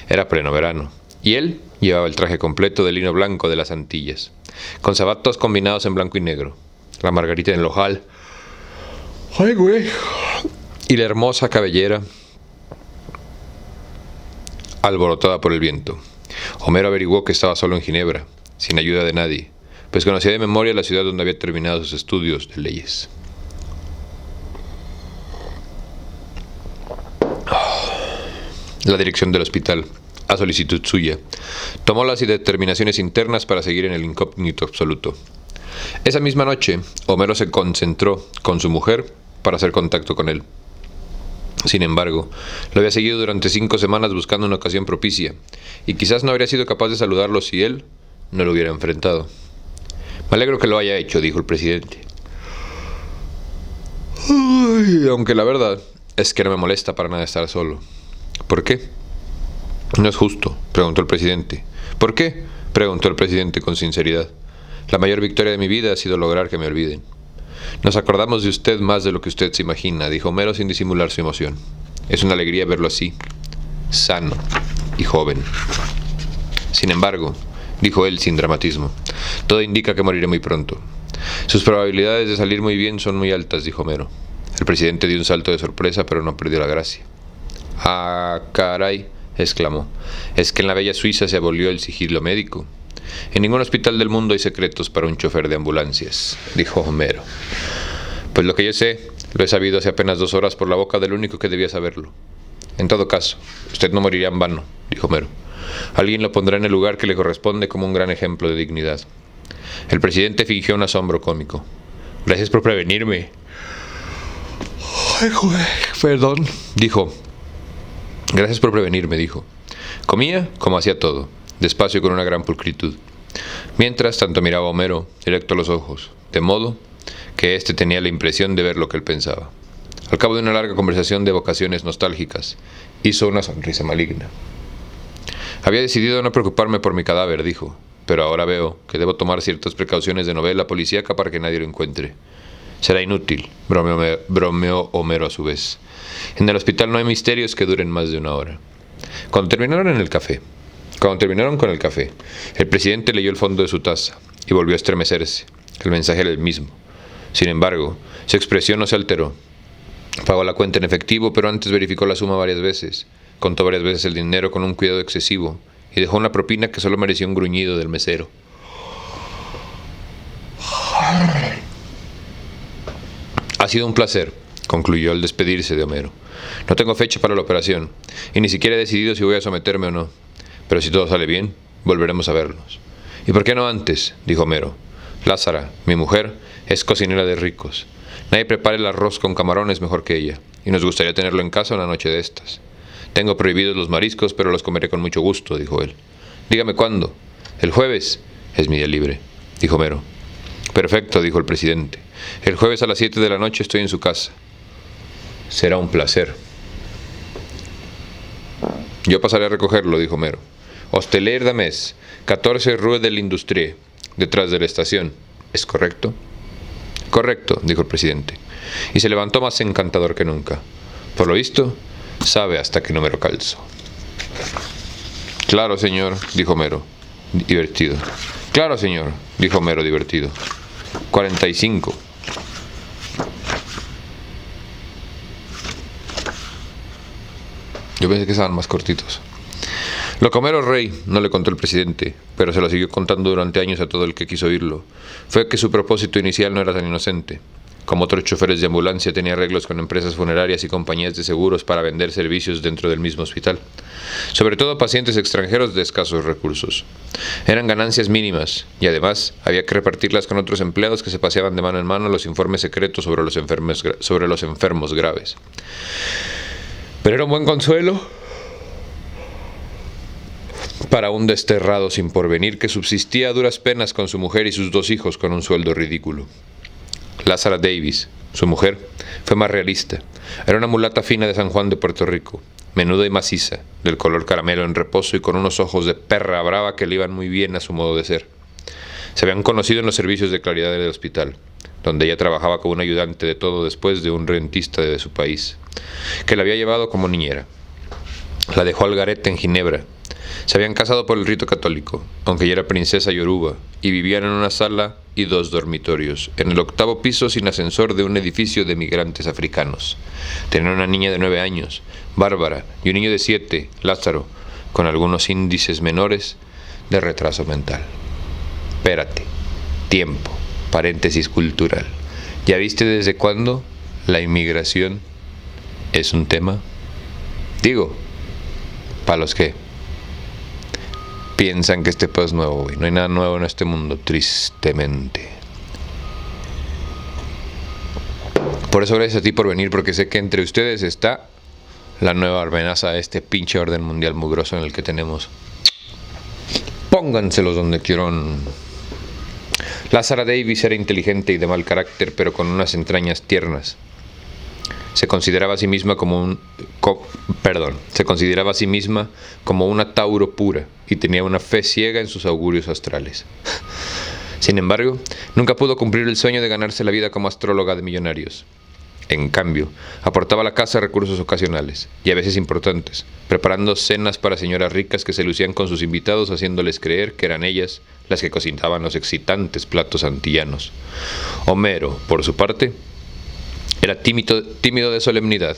Era pleno verano, y él llevaba el traje completo de lino blanco de las Antillas, con zapatos combinados en blanco y negro, la margarita en el ojal, ¡ay, güey!, y la hermosa cabellera alborotada por el viento. Homero averiguó que estaba solo en Ginebra, sin ayuda de nadie, pues conocía de memoria la ciudad donde había terminado sus estudios de leyes. La dirección del hospital, a solicitud suya, tomó las determinaciones internas para seguir en el incógnito absoluto. Esa misma noche, Homero se concentró con su mujer para hacer contacto con él. Sin embargo, lo había seguido durante 5 semanas buscando una ocasión propicia, y quizás no habría sido capaz de saludarlo si él no lo hubiera enfrentado. Me alegro que lo haya hecho, dijo el presidente. Ay, aunque la verdad es que no me molesta para nada estar solo. ¿Por qué? No es justo, preguntó el presidente. ¿Por qué?, preguntó el presidente con sinceridad. La mayor victoria de mi vida ha sido lograr que me olviden. Nos acordamos de usted más de lo que usted se imagina, dijo Homero sin disimular su emoción. Es una alegría verlo así, sano y joven. Sin embargo, dijo él sin dramatismo, todo indica que moriré muy pronto. Sus probabilidades de salir muy bien son muy altas, dijo Homero. El presidente dio un salto de sorpresa, pero no perdió la gracia. Ah, caray, exclamó. Es que en la bella Suiza se abolió el sigilo médico. En ningún hospital del mundo hay secretos para un chofer de ambulancias, dijo Homero. Pues lo que yo sé, lo he sabido hace apenas 2 horas por la boca del único que debía saberlo. En todo caso, usted no morirá en vano, dijo Homero. Alguien lo pondrá en el lugar que le corresponde como un gran ejemplo de dignidad. El presidente fingió un asombro cómico. Gracias por prevenirme. Ay, güey, perdón, dijo. Gracias por prevenirme, dijo. Comía como hacía todo, despacio y con una gran pulcritud. Mientras tanto miraba a Homero directo a los ojos, de modo que éste tenía la impresión de ver lo que él pensaba. Al cabo de una larga conversación de evocaciones nostálgicas, hizo una sonrisa maligna. Había decidido no preocuparme por mi cadáver, dijo, pero ahora veo que debo tomar ciertas precauciones de novela policíaca para que nadie lo encuentre. Será inútil, bromeó Homero a su vez. En el hospital no hay misterios que duren más de una hora. Cuando terminaron con el café, el presidente leyó el fondo de su taza y volvió a estremecerse. El mensaje era el mismo. Sin embargo, su expresión no se alteró. Pagó la cuenta en efectivo, pero antes verificó la suma varias veces. Contó varias veces el dinero con un cuidado excesivo y dejó una propina que solo merecía un gruñido del mesero. Ha sido un placer, concluyó al despedirse de Homero. No tengo fecha para la operación y ni siquiera he decidido si voy a someterme o no. Pero si todo sale bien, volveremos a vernos. ¿Y por qué no antes?, dijo Homero. Lázara, mi mujer, es cocinera de ricos. Nadie prepara el arroz con camarones mejor que ella, y nos gustaría tenerlo en casa una noche de estas. Tengo prohibidos los mariscos, pero los comeré con mucho gusto, dijo él. Dígame cuándo. El jueves es mi día libre, dijo Homero. Perfecto, dijo el presidente. El jueves a las 7 de la noche estoy en su casa. Será un placer. Yo pasaré a recogerlo, dijo Homero. Hosteler Dames, 14 Rue de l'Industrie, detrás de la estación. ¿Es correcto? Correcto, dijo el presidente. Y se levantó más encantador que nunca. Por lo visto, sabe hasta qué número calzo. Claro, señor, dijo Homero, divertido. Claro, señor, dijo Homero, divertido. 45. Yo pensé que estaban más cortitos. Lo que Homero Rey no le contó el presidente, pero se lo siguió contando durante años a todo el que quiso oírlo, fue que su propósito inicial no era tan inocente. Como otros choferes de ambulancia, tenía arreglos con empresas funerarias y compañías de seguros para vender servicios dentro del mismo hospital, sobre todo a pacientes extranjeros de escasos recursos. Eran ganancias mínimas, y además había que repartirlas con otros empleados que se paseaban de mano en mano los informes secretos sobre los enfermos graves. Pero era un buen consuelo para un desterrado sin porvenir que subsistía a duras penas con su mujer y sus 2 hijos con un sueldo ridículo. Lázara Davis, su mujer, fue más realista. Era una mulata fina de San Juan de Puerto Rico, menuda y maciza, del color caramelo en reposo y con unos ojos de perra brava que le iban muy bien a su modo de ser. Se habían conocido en los servicios de claridad del hospital, donde ella trabajaba como un ayudante de todo después de un rentista de su país, que la había llevado como niñera. La dejó al garete en Ginebra. Se habían casado por el rito católico, aunque ella era princesa yoruba, y vivían en una sala y 2 dormitorios, en el 8º piso sin ascensor de un edificio de migrantes africanos. Tenían una niña de 9 años, Bárbara, y un niño de 7, Lázaro, con algunos índices menores de retraso mental. Espérate, tiempo, paréntesis cultural. ¿Ya viste desde cuándo la inmigración es un tema? Digo, para los que piensan que este pedo es nuevo, güey. No hay nada nuevo en este mundo, tristemente. Por eso gracias a ti por venir, porque sé que entre ustedes está la nueva amenaza a este pinche orden mundial mugroso en el que tenemos. Pónganselos donde quieran. Lázara Davis era inteligente y de mal carácter, pero con unas entrañas tiernas. Se consideraba a sí misma como una Tauro pura y tenía una fe ciega en sus augurios astrales. Sin embargo, nunca pudo cumplir el sueño de ganarse la vida como astróloga de millonarios. En cambio, aportaba a la casa recursos ocasionales, y a veces importantes, preparando cenas para señoras ricas que se lucían con sus invitados, haciéndoles creer que eran ellas las que cocinaban los excitantes platos antillanos. Homero, por su parte, era tímido de solemnidad,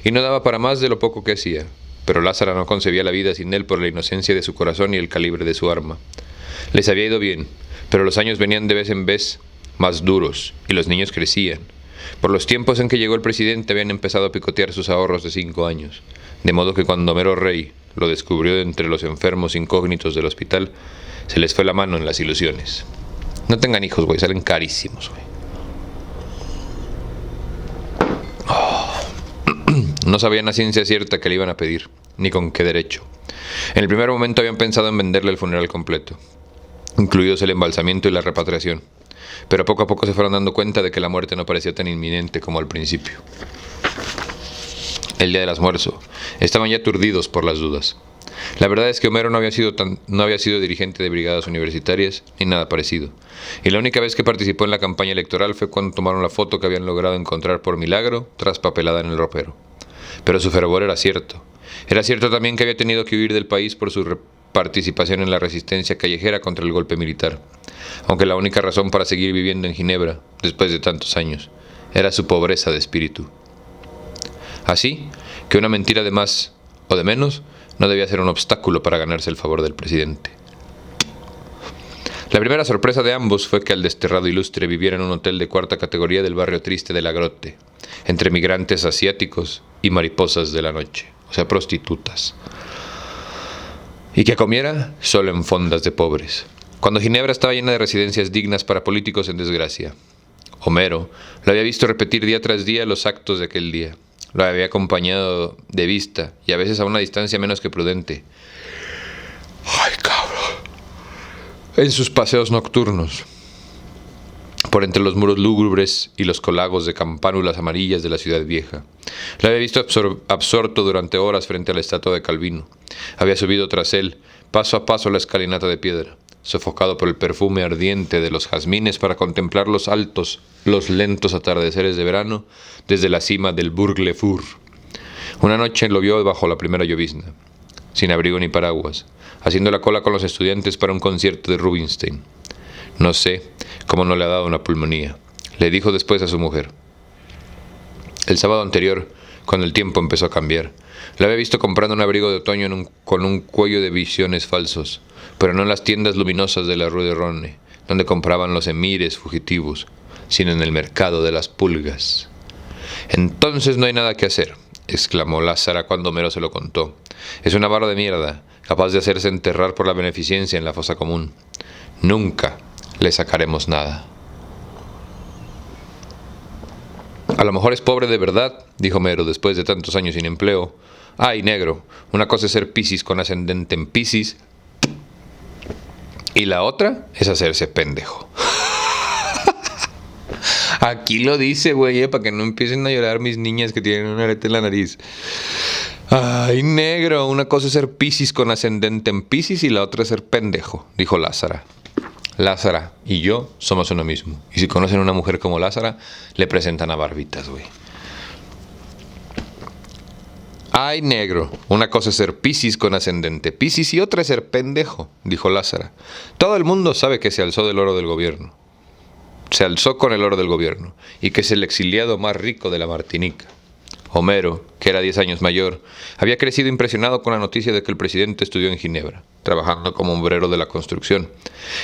y no daba para más de lo poco que hacía, pero Lázara no concebía la vida sin él por la inocencia de su corazón y el calibre de su arma. Les había ido bien, pero los años venían de vez en vez más duros, y los niños crecían. Por los tiempos en que llegó el presidente habían empezado a picotear sus ahorros de 5 años, de modo que cuando Homero Rey lo descubrió de entre los enfermos incógnitos del hospital, se les fue la mano en las ilusiones. No tengan hijos, güey, salen carísimos, güey. No sabían a ciencia cierta que le iban a pedir, ni con qué derecho. En el primer momento habían pensado en venderle el funeral completo, incluidos el embalsamiento y la repatriación, pero poco a poco se fueron dando cuenta de que la muerte no parecía tan inminente como al principio. El día del almuerzo, estaban ya aturdidos por las dudas. La verdad es que Homero no había sido dirigente de brigadas universitarias ni nada parecido, y la única vez que participó en la campaña electoral fue cuando tomaron la foto que habían logrado encontrar por milagro traspapelada en el ropero. Pero su fervor era cierto. Era cierto también que había tenido que huir del país por su participación en la resistencia callejera contra el golpe militar, aunque la única razón para seguir viviendo en Ginebra, después de tantos años, era su pobreza de espíritu. Así que una mentira de más o de menos no debía ser un obstáculo para ganarse el favor del presidente. La primera sorpresa de ambos fue que el desterrado ilustre viviera en un hotel de cuarta categoría del barrio triste de La Grotte, entre migrantes asiáticos y mariposas de la noche, o sea, prostitutas. Y que comiera solo en fondas de pobres, cuando Ginebra estaba llena de residencias dignas para políticos en desgracia. Homero lo había visto repetir día tras día los actos de aquel día. Lo había acompañado de vista y a veces a una distancia menos que prudente. ¡Ay, cabrón! En sus paseos nocturnos, por entre los muros lúgubres y los colagos de campánulas amarillas de la ciudad vieja. Lo había visto absorto durante horas frente a la estatua de Calvino. Había subido tras él, paso a paso, la escalinata de piedra, sofocado por el perfume ardiente de los jazmines para contemplar los lentos atardeceres de verano desde la cima del Burg Le Fur. Una noche lo vio bajo la primera llovizna, sin abrigo ni paraguas, haciendo la cola con los estudiantes para un concierto de Rubinstein. No sé cómo no le ha dado una pulmonía, le dijo después a su mujer. El sábado anterior, cuando el tiempo empezó a cambiar, lo había visto comprando un abrigo de otoño con un cuello de visiones falsos, pero no en las tiendas luminosas de la Rue de Rhône, donde compraban los emires fugitivos, sino en el mercado de las pulgas. «Entonces no hay nada que hacer», exclamó Lázara cuando Homero se lo contó. «Es un avaro de mierda, capaz de hacerse enterrar por la beneficencia en la fosa común. Nunca le sacaremos nada». «A lo mejor es pobre de verdad», dijo Homero después de tantos años sin empleo. «Ay, negro, una cosa es ser Piscis con ascendente en Piscis y la otra es hacerse pendejo». Aquí lo dice, güey, para que no empiecen a llorar mis niñas que tienen una arete en la nariz. «Ay, negro, una cosa es ser Piscis con ascendente en Piscis y la otra es ser pendejo», dijo Lázara. Lázara y yo somos uno mismo. Y si conocen a una mujer como Lázara, le presentan a Barbitas, güey. «Ay, negro, una cosa es ser Piscis con ascendente Piscis y otra es ser pendejo», dijo Lázara. «Todo el mundo sabe que se alzó del oro del gobierno. Se alzó con el oro del gobierno, y que es el exiliado más rico de la Martinica». Homero, que era 10 años mayor, había crecido impresionado con la noticia de que el presidente estudió en Ginebra, trabajando como obrero de la construcción.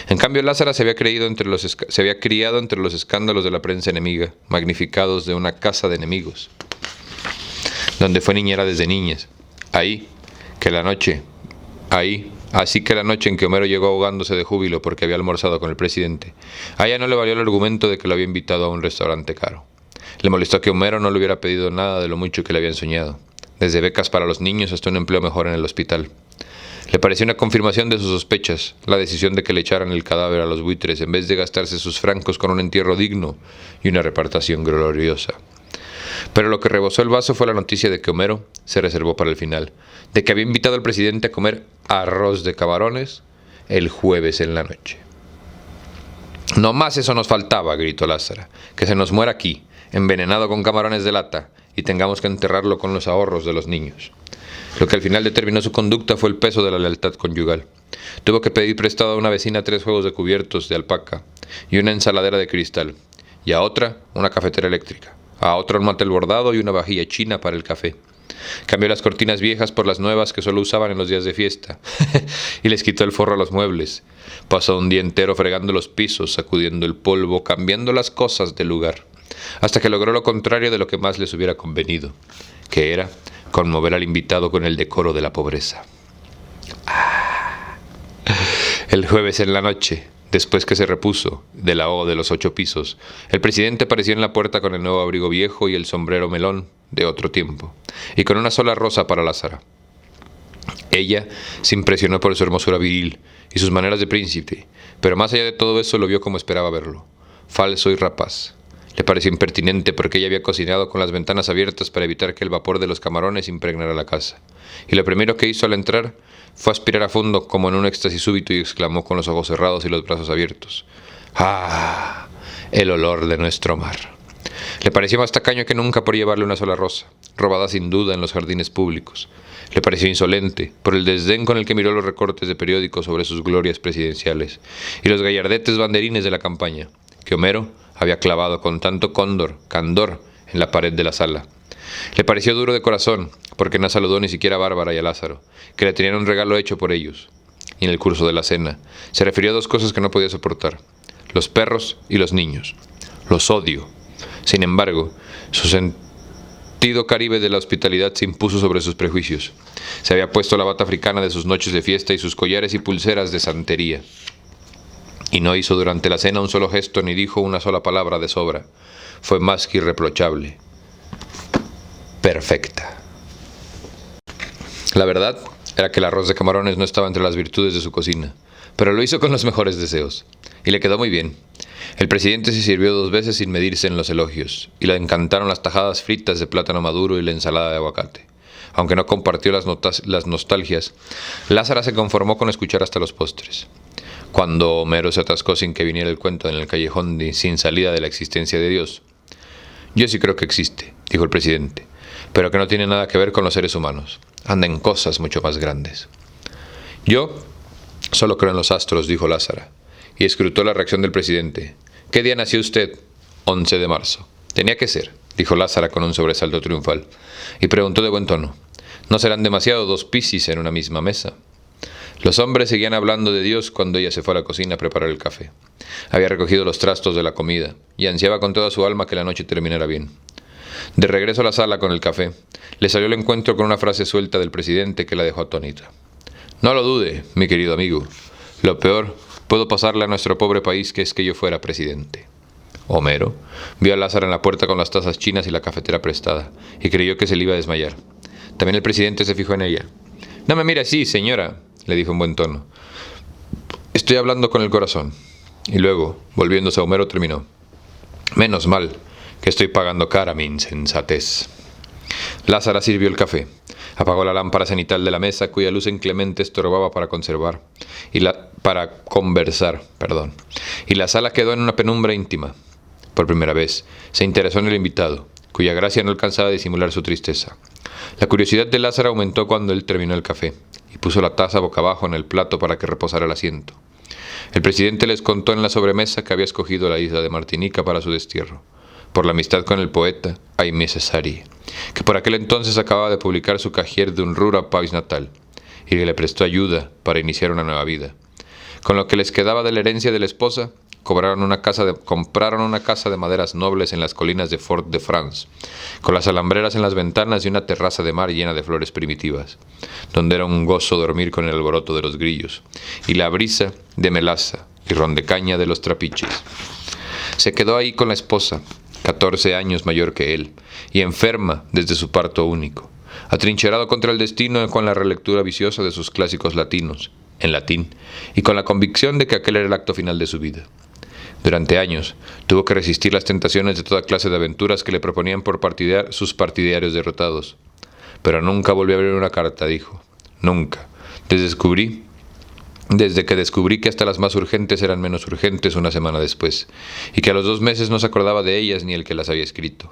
En cambio, Lázara se había criado entre los escándalos de la prensa enemiga, magnificados de una casa de enemigos, donde fue niñera desde niñas. Así que la noche en que Homero llegó ahogándose de júbilo porque había almorzado con el presidente, a ella no le valió el argumento de que lo había invitado a un restaurante caro. Le molestó que Homero no le hubiera pedido nada de lo mucho que le habían soñado, desde becas para los niños hasta un empleo mejor en el hospital. Le pareció una confirmación de sus sospechas, la decisión de que le echaran el cadáver a los buitres en vez de gastarse sus francos con un entierro digno y una repartición gloriosa. Pero lo que rebosó el vaso fue la noticia de que Homero se reservó para el final, de que había invitado al presidente a comer arroz de camarones el jueves en la noche. «No más eso nos faltaba», gritó Lázara, «que se nos muera aquí, envenenado con camarones de lata, y tengamos que enterrarlo con los ahorros de los niños». Lo que al final determinó su conducta fue el peso de la lealtad conyugal. Tuvo que pedir prestado a una vecina 3 juegos de cubiertos de alpaca y una ensaladera de cristal, y a otra una cafetera eléctrica, a otra un mantel bordado y una vajilla china para el café. Cambió las cortinas viejas por las nuevas que solo usaban en los días de fiesta y les quitó el forro a los muebles. Pasó un día entero fregando los pisos, sacudiendo el polvo, cambiando las cosas de lugar, hasta que logró lo contrario de lo que más les hubiera convenido, que era conmover al invitado con el decoro de la pobreza. El jueves en la noche, después que se repuso del ahogo de los 8 pisos, el presidente apareció en la puerta con el nuevo abrigo viejo y el sombrero melón de otro tiempo, y con una sola rosa para Lázara. Ella se impresionó por su hermosura viril y sus maneras de príncipe, pero más allá de todo eso lo vio como esperaba verlo, falso y rapaz, Le pareció impertinente porque ella había cocinado con las ventanas abiertas para evitar que el vapor de los camarones impregnara la casa. Y lo primero que hizo al entrar fue aspirar a fondo como en un éxtasis súbito y exclamó con los ojos cerrados y los brazos abiertos: ¡Ah! El olor de nuestro mar. Le pareció más tacaño que nunca por llevarle una sola rosa, robada sin duda en los jardines públicos. Le pareció insolente por el desdén con el que miró los recortes de periódicos sobre sus glorias presidenciales y los gallardetes banderines de la campaña, que Homero había clavado con tanto candor en la pared de la sala. Le pareció duro de corazón, porque no saludó ni siquiera a Bárbara y a Lázaro, que le tenían un regalo hecho por ellos. Y en el curso de la cena se refirió a dos cosas que no podía soportar: los perros y los niños. Los odio. Sin embargo, su sentido caribe de la hospitalidad se impuso sobre sus prejuicios. Se había puesto la bata africana de sus noches de fiesta y sus collares y pulseras de santería. Y no hizo durante la cena un solo gesto ni dijo una sola palabra de sobra. Fue más que irreprochable. Perfecta. La verdad era que el arroz de camarones no estaba entre las virtudes de su cocina, pero lo hizo con los mejores deseos, y le quedó muy bien. El presidente se sirvió 2 veces sin medirse en los elogios, y le encantaron las tajadas fritas de plátano maduro y la ensalada de aguacate. Aunque no compartió las nostalgias, Lázara se conformó con escuchar hasta los postres. Cuando Homero se atascó sin que viniera el cuento en el callejón sin salida de la existencia de Dios: «Yo sí creo que existe», dijo el presidente, «pero que no tiene nada que ver con los seres humanos. Anda en cosas mucho más grandes». «Yo solo creo en los astros», dijo Lázara, y escrutó la reacción del presidente. «¿Qué día nació usted?» 11 de marzo. «Tenía que ser», dijo Lázara con un sobresalto triunfal, y preguntó de buen tono: «¿No serán demasiado 2 Piscis en una misma mesa?». Los hombres seguían hablando de Dios cuando ella se fue a la cocina a preparar el café. Había recogido los trastos de la comida y ansiaba con toda su alma que la noche terminara bien. De regreso a la sala con el café, le salió al encuentro con una frase suelta del presidente que la dejó atónita. «No lo dude, mi querido amigo. Lo peor puedo pasarle a nuestro pobre país que es que yo fuera presidente». Homero vio a Lázaro en la puerta con las tazas chinas y la cafetera prestada, y creyó que se le iba a desmayar. También el presidente se fijó en ella. «No me mire así, señora», le dijo en buen tono. «Estoy hablando con el corazón». Y luego, volviéndose a Homero, terminó: «Menos mal que estoy pagando cara mi insensatez». Lázara sirvió el café, apagó la lámpara cenital de la mesa, cuya luz inclemente estorbaba para conversar, y la sala quedó en una penumbra íntima. Por primera vez se interesó en el invitado, cuya gracia no alcanzaba a disimular su tristeza. La curiosidad de Lázaro aumentó cuando él terminó el café y puso la taza boca abajo en el plato para que reposara el asiento. El presidente les contó en la sobremesa que había escogido la isla de Martinica para su destierro, por la amistad con el poeta Aimé Césaire, que por aquel entonces acababa de publicar su Cahiers d'un rure pays natal, y que le prestó ayuda para iniciar una nueva vida. Con lo que les quedaba de la herencia de la esposa, compraron una casa de maderas nobles en las colinas de Fort-de-France, con las alambreras en las ventanas y una terraza de mar llena de flores primitivas, donde era un gozo dormir con el alboroto de los grillos, y la brisa de melaza y rondecaña de los trapiches. Se quedó ahí con la esposa, 14 años mayor que él, y enferma desde su parto único, atrincherado contra el destino con la relectura viciosa de sus clásicos latinos, en latín, y con la convicción de que aquel era el acto final de su vida. Durante años tuvo que resistir las tentaciones de toda clase de aventuras que le proponían sus partidarios derrotados. Pero nunca volvió a abrir una carta, dijo. Nunca. Desde que descubrí que hasta las más urgentes eran menos urgentes una semana después, y que a los 2 meses no se acordaba de ellas ni el que las había escrito.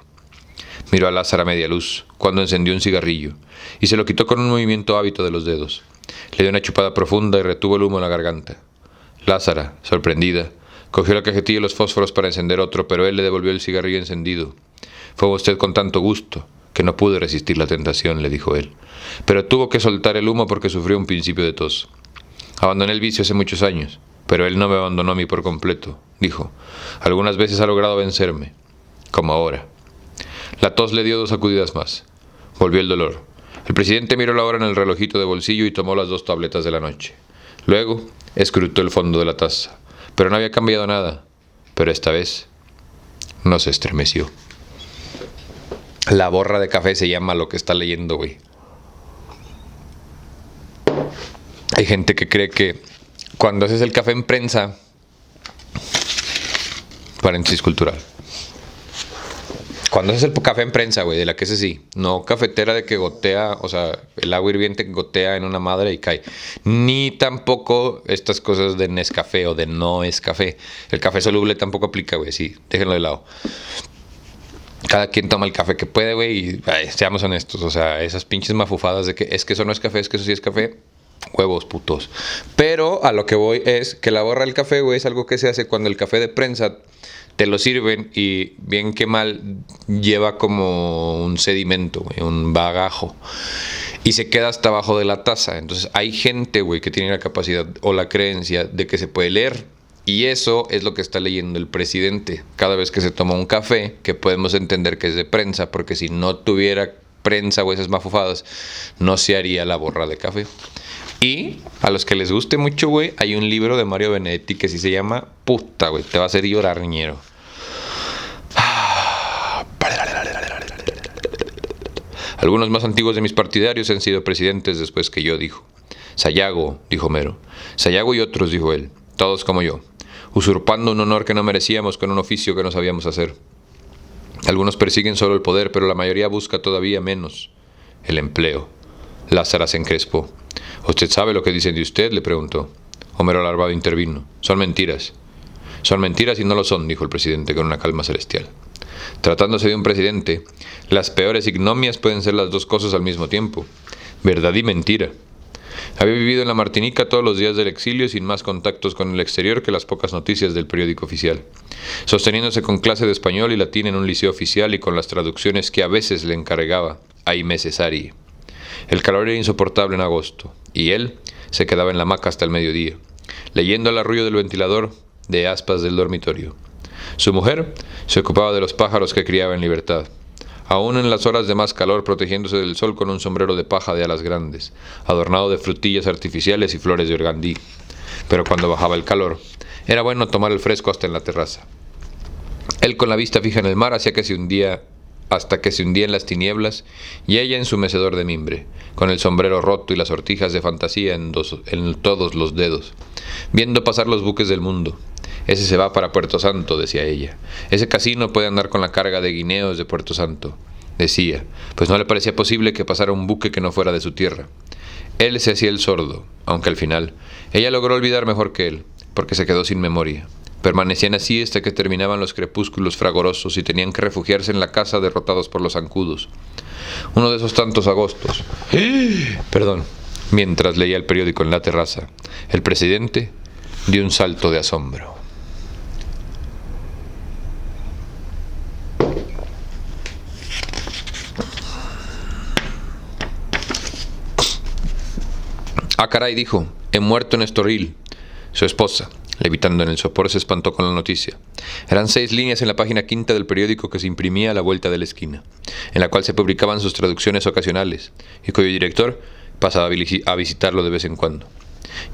Miró a Lázaro a media luz, cuando encendió un cigarrillo, y se lo quitó con un movimiento hábito de los dedos. Le dio una chupada profunda y retuvo el humo en la garganta. Lázaro, sorprendida, cogió la cajetilla y los fósforos para encender otro, pero él le devolvió el cigarrillo encendido. «Fue usted con tanto gusto que no pude resistir la tentación», le dijo él. «Pero tuvo que soltar el humo porque sufrió un principio de tos. Abandoné el vicio hace muchos años, pero él no me abandonó a mí por completo», dijo. «Algunas veces ha logrado vencerme, como ahora». La tos le dio 2 sacudidas más. Volvió el dolor. El presidente miró la hora en el relojito de bolsillo y tomó las 2 tabletas de la noche. Luego escrutó el fondo de la taza, pero no había cambiado nada. Pero esta vez no se estremeció. La borra de café se llama lo que está leyendo, güey. Hay gente que cree que cuando haces el café en prensa, paréntesis cultural, Cuando haces el café en prensa, güey, de la que es así, no cafetera de que gotea, o sea, el agua hirviente gotea en una madre y cae. Ni tampoco estas cosas de Nescafé o de no es café. El café soluble tampoco aplica, güey, sí, déjenlo de lado. Cada quien toma el café que puede, güey, y seamos honestos, o sea, esas pinches mafufadas de que es que eso no es café, es que eso sí es café, huevos putos. Pero a lo que voy es que la borra del café, güey, es algo que se hace cuando el café de prensa te lo sirven y bien que mal lleva como un sedimento, güey, un bagajo. Y se queda hasta abajo de la taza. Entonces hay gente, güey, que tiene la capacidad o la creencia de que se puede leer. Y eso es lo que está leyendo el presidente cada vez que se toma un café, que podemos entender que es de prensa, porque si no tuviera prensa o esas mafufadas, no se haría la borra de café. Y a los que les guste mucho, güey, hay un libro de Mario Benedetti que sí se llama Puta, güey, te va a hacer llorar, ñero. Algunos más antiguos de mis partidarios han sido presidentes después que yo, dijo. Sayago, dijo Homero. Sayago y otros, dijo él, todos como yo, usurpando un honor que no merecíamos con un oficio que no sabíamos hacer. Algunos persiguen solo el poder, pero la mayoría busca todavía menos, el empleo. Lázaro se encrespó. ¿Usted sabe lo que dicen de usted?, le preguntó. Homero Larvado intervino. Son mentiras. Son mentiras y no lo son, dijo el presidente con una calma celestial. Tratándose de un presidente, las peores ignomias pueden ser las dos cosas al mismo tiempo, verdad y mentira. Había vivido en la Martinica todos los días del exilio sin más contactos con el exterior que las pocas noticias del periódico oficial, sosteniéndose con clase de español y latín en un liceo oficial y con las traducciones que a veces le encargaba Aimé Cesari. El calor era insoportable en agosto, y él se quedaba en la hamaca hasta el mediodía, leyendo el arrullo del ventilador de aspas del dormitorio. Su mujer se ocupaba de los pájaros que criaba en libertad, aún en las horas de más calor protegiéndose del sol con un sombrero de paja de alas grandes, adornado de frutillas artificiales y flores de organdí. Pero cuando bajaba el calor, era bueno tomar el fresco hasta en la terraza. Él con la vista fija en el mar hasta que se hundía en las tinieblas, y ella en su mecedor de mimbre, con el sombrero roto y las sortijas de fantasía en todos los dedos, viendo pasar los buques del mundo. Ese se va para Puerto Santo, decía ella. Ese casino puede andar con la carga de guineos de Puerto Santo, decía, pues no le parecía posible que pasara un buque que no fuera de su tierra. Él se hacía el sordo, aunque al final ella logró olvidar mejor que él, porque se quedó sin memoria. Permanecían así hasta que terminaban los crepúsculos fragorosos y tenían que refugiarse en la casa derrotados por los zancudos. Uno de esos tantos agostos. Mientras leía el periódico en la terraza, el presidente dio un salto de asombro. Ah, caray, dijo, he muerto en Estoril. Su esposa, levitando en el sopor, se espantó con la noticia. Eran 6 líneas en la página 5 del periódico que se imprimía a la vuelta de la esquina, en la cual se publicaban sus traducciones ocasionales, y cuyo director pasaba a visitarlo de vez en cuando.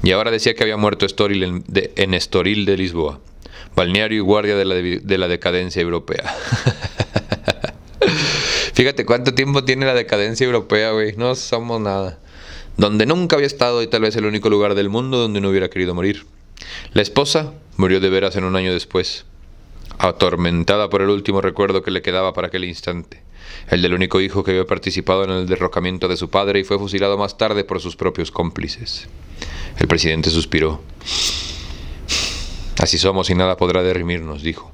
Y ahora decía que había muerto en Estoril de Lisboa, balneario y guardia de la decadencia europea. Fíjate cuánto tiempo tiene la decadencia europea, güey. No somos nada. Donde nunca había estado y tal vez el único lugar del mundo donde no hubiera querido morir. La esposa murió de veras en un año después, atormentada por el último recuerdo que le quedaba para aquel instante, el del único hijo que había participado en el derrocamiento de su padre y fue fusilado más tarde por sus propios cómplices. El presidente suspiró. Así somos y nada podrá derrimirnos, dijo.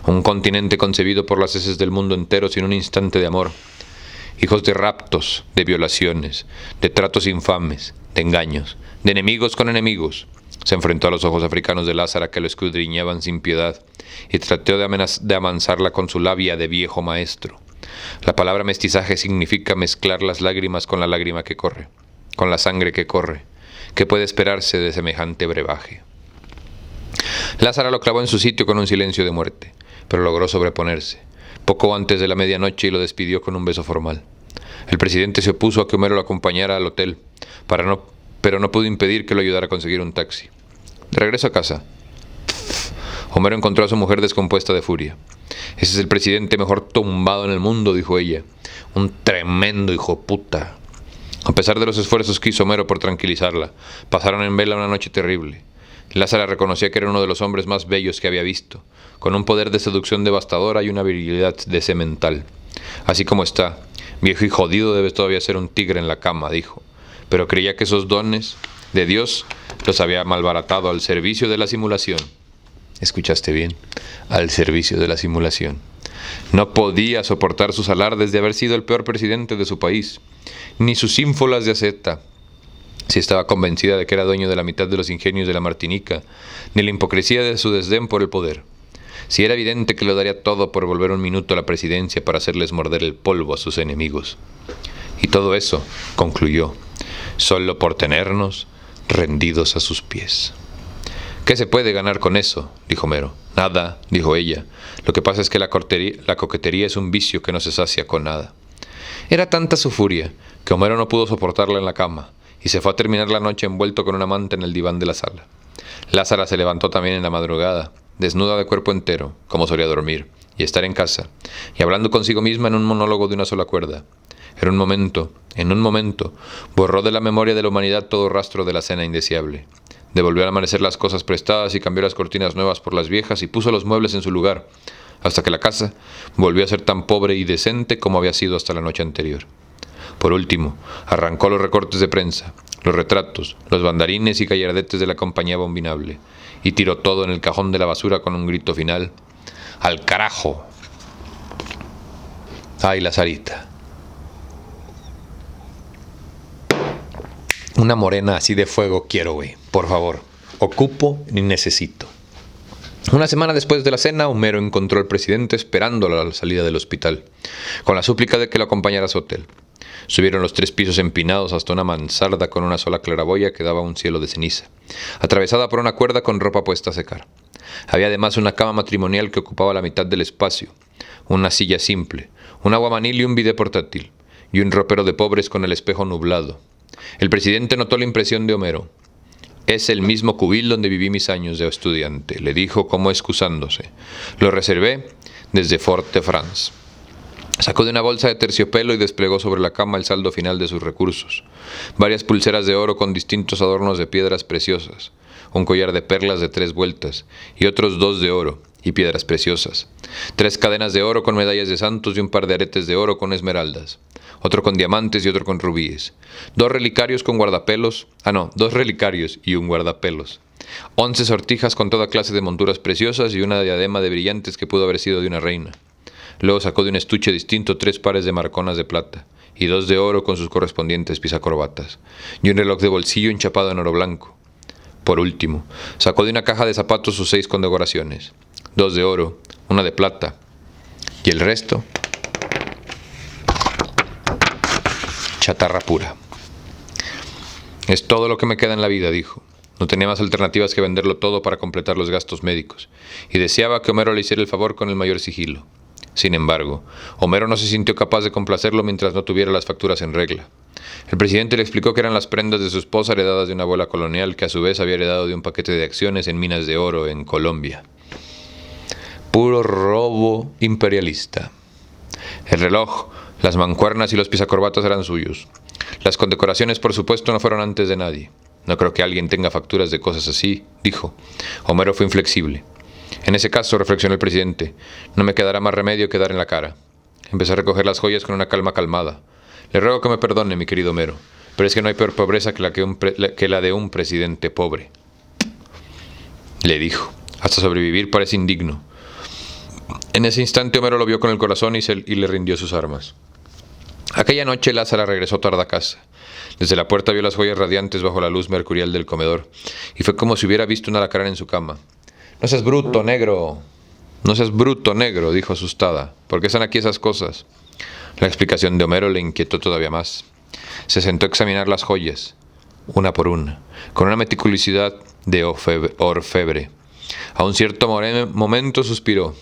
Un continente concebido por las heces del mundo entero sin un instante de amor. Hijos de raptos, de violaciones, de tratos infames, de engaños, de enemigos con enemigos. Se enfrentó a los ojos africanos de Lázaro que lo escudriñaban sin piedad y trató de amansarla con su labia de viejo maestro. La palabra mestizaje significa mezclar las lágrimas con la lágrima que corre, con la sangre que corre. ¿Qué puede esperarse de semejante brebaje? Lázaro lo clavó en su sitio con un silencio de muerte, pero logró sobreponerse, poco antes de la medianoche, y lo despidió con un beso formal. El presidente se opuso a que Homero lo acompañara al hotel, pero no pudo impedir que lo ayudara a conseguir un taxi. De regreso a casa, Homero encontró a su mujer descompuesta de furia. Ese es el presidente mejor tumbado en el mundo, dijo ella. Un tremendo hijo puta. A pesar de los esfuerzos que hizo Homero por tranquilizarla, pasaron en vela una noche terrible. Lázara reconocía que era uno de los hombres más bellos que había visto, con un poder de seducción devastadora y una virilidad de semental. Así como está, viejo y jodido, debe todavía ser un tigre en la cama, dijo, pero creía que esos dones de Dios los había malbaratado al servicio de la simulación. ¿Escuchaste bien? Al servicio de la simulación. No podía soportar sus alardes de haber sido el peor presidente de su país, ni sus ínfolas de asceta. Si estaba convencida de que era dueño de la mitad de los ingenios de la Martinica, ni la hipocresía de su desdén por el poder. Si era evidente que lo daría todo por volver un minuto a la presidencia para hacerles morder el polvo a sus enemigos. Y todo eso, concluyó, solo por tenernos rendidos a sus pies. ¿Qué se puede ganar con eso?, dijo Homero. Nada, dijo ella. Lo que pasa es que la coquetería es un vicio que no se sacia con nada. Era tanta su furia que Homero no pudo soportarla en la cama y se fue a terminar la noche envuelto con una manta en el diván de la sala. Lázara se levantó también en la madrugada, desnuda de cuerpo entero, como solía dormir, y estar en casa, y hablando consigo misma en un monólogo de una sola cuerda. En un momento, borró de la memoria de la humanidad todo rastro de la cena indeseable. Devolvió al amanecer las cosas prestadas y cambió las cortinas nuevas por las viejas y puso los muebles en su lugar, hasta que la casa volvió a ser tan pobre y decente como había sido hasta la noche anterior. Por último, arrancó los recortes de prensa, los retratos, los bandarines y gallardetes de la compañía abominable, y tiró todo en el cajón de la basura con un grito final: ¡al carajo! ¡Ay, Lazarita! Una morena así de fuego quiero, güey. Por favor. Ocupo ni necesito. Una semana después de la cena, Homero encontró al presidente esperándolo a la salida del hospital, con la súplica de que lo acompañara a su hotel. Subieron los 3 pisos empinados hasta una mansarda con una sola claraboya que daba a un cielo de ceniza, atravesada por una cuerda con ropa puesta a secar. Había además una cama matrimonial que ocupaba la mitad del espacio, una silla simple, un aguamanil y un bidé portátil, y un ropero de pobres con el espejo nublado. El presidente notó la impresión de Homero. «Es el mismo cubil donde viví mis años de estudiante», le dijo como excusándose. «Lo reservé desde Fort-de-France». Sacó de una bolsa de terciopelo y desplegó sobre la cama el saldo final de sus recursos. Varias pulseras de oro con distintos adornos de piedras preciosas, un collar de perlas de 3 vueltas y otros 2 de oro y piedras preciosas, 3 cadenas de oro con medallas de santos y un par de aretes de oro con esmeraldas, otro con diamantes y otro con rubíes, 2 relicarios con guardapelos, 2 relicarios y un guardapelos, 11 sortijas con toda clase de monturas preciosas y una diadema de brillantes que pudo haber sido de una reina. Luego sacó de un estuche distinto 3 pares de marconas de plata y 2 de oro con sus correspondientes pisacorbatas, y un reloj de bolsillo enchapado en oro blanco. Por último, sacó de una caja de zapatos sus 6 condecoraciones, 2 de oro, una de plata, y el resto, chatarra pura. «Es todo lo que me queda en la vida», dijo. No tenía más alternativas que venderlo todo para completar los gastos médicos, y deseaba que Homero le hiciera el favor con el mayor sigilo. Sin embargo, Homero no se sintió capaz de complacerlo mientras no tuviera las facturas en regla. El presidente le explicó que eran las prendas de su esposa heredadas de una abuela colonial que a su vez había heredado de un paquete de acciones en minas de oro en Colombia. Puro robo imperialista. El reloj, las mancuernas y los pisacorbatas eran suyos. Las condecoraciones, por supuesto, no fueron antes de nadie. «No creo que alguien tenga facturas de cosas así», dijo. Homero fue inflexible. «En ese caso», reflexionó el presidente, «no me quedará más remedio que dar en la cara». Empezó a recoger las joyas con una calma calmada. «Le ruego que me perdone, mi querido Homero, pero es que no hay peor pobreza que la de un presidente pobre», le dijo. «Hasta sobrevivir parece indigno». En ese instante Homero lo vio con el corazón y le rindió sus armas. Aquella noche Lázara regresó tarde a casa. Desde la puerta vio las joyas radiantes bajo la luz mercurial del comedor, y fue como si hubiera visto un alacrán en su cama. «No seas bruto, negro. No seas bruto, negro», dijo asustada. «¿Por qué están aquí esas cosas?». La explicación de Homero le inquietó todavía más. Se sentó a examinar las joyas, una por una, con una meticulosidad de orfebre. A un cierto momento suspiró.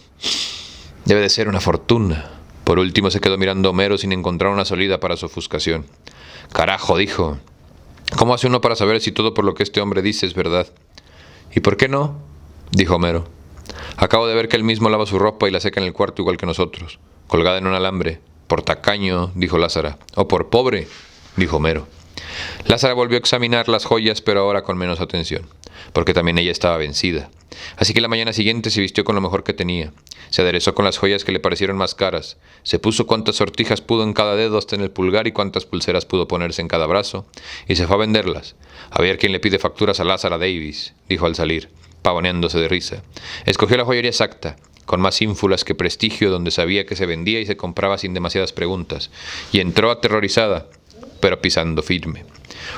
«Debe de ser una fortuna». Por último se quedó mirando a Homero sin encontrar una salida para su ofuscación. «Carajo», dijo. «¿Cómo hace uno para saber si todo por lo que este hombre dice es verdad?». «¿Y por qué no?», dijo Homero. «Acabo de ver que él mismo lava su ropa y la seca en el cuarto igual que nosotros, colgada en un alambre. Por tacaño», dijo Lázara. «O por pobre», dijo Homero. Lázara volvió a examinar las joyas, pero ahora con menos atención. porque también ella estaba vencida. Así que la mañana siguiente se vistió con lo mejor que tenía. Se aderezó con las joyas que le parecieron más caras. Se puso cuantas sortijas pudo en cada dedo hasta en el pulgar y cuantas pulseras pudo ponerse en cada brazo. Y se fue a venderlas. A ver quién le pide facturas a Lázara Davis, dijo al salir, pavoneándose de risa. Escogió la joyería exacta, con más ínfulas que prestigio, donde sabía que se vendía y se compraba sin demasiadas preguntas. Y entró aterrorizada, pero pisando firme.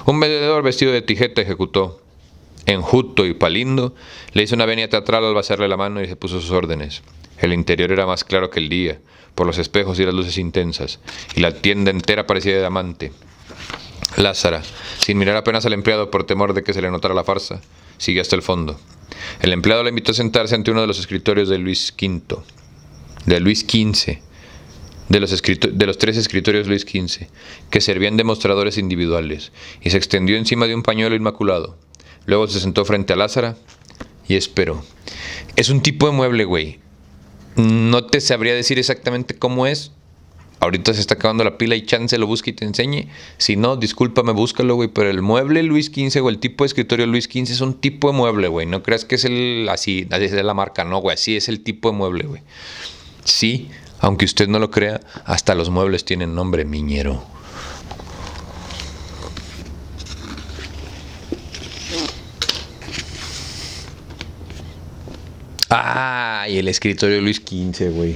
Un vendedor vestido de tijeta ejecutó. Enjuto y palindo, le hizo una venia teatral al vaciarle la mano y se puso sus órdenes. El interior era más claro que el día, por los espejos y las luces intensas, y la tienda entera parecía de diamante. Lázara, sin mirar apenas al empleado por temor de que se le notara la farsa, siguió hasta el fondo. El empleado le invitó a sentarse ante uno de los escritorios de Luis XV, de los 3 escritorios Luis XV, que servían de mostradores individuales, y se extendió encima de un pañuelo inmaculado. Luego se sentó frente a Lázara y esperó. Es un tipo de mueble, güey. No te sabría decir exactamente cómo es. Ahorita se está acabando la pila y chance lo busque y te enseñe. Si no, discúlpame, búscalo, güey. Pero el mueble Luis XV o el tipo de escritorio Luis XV es un tipo de mueble, güey. No creas que es así es la marca, no, güey. Así es el tipo de mueble, güey. Sí, aunque usted no lo crea, hasta los muebles tienen nombre, miñero. Y el escritorio Luis XV, güey.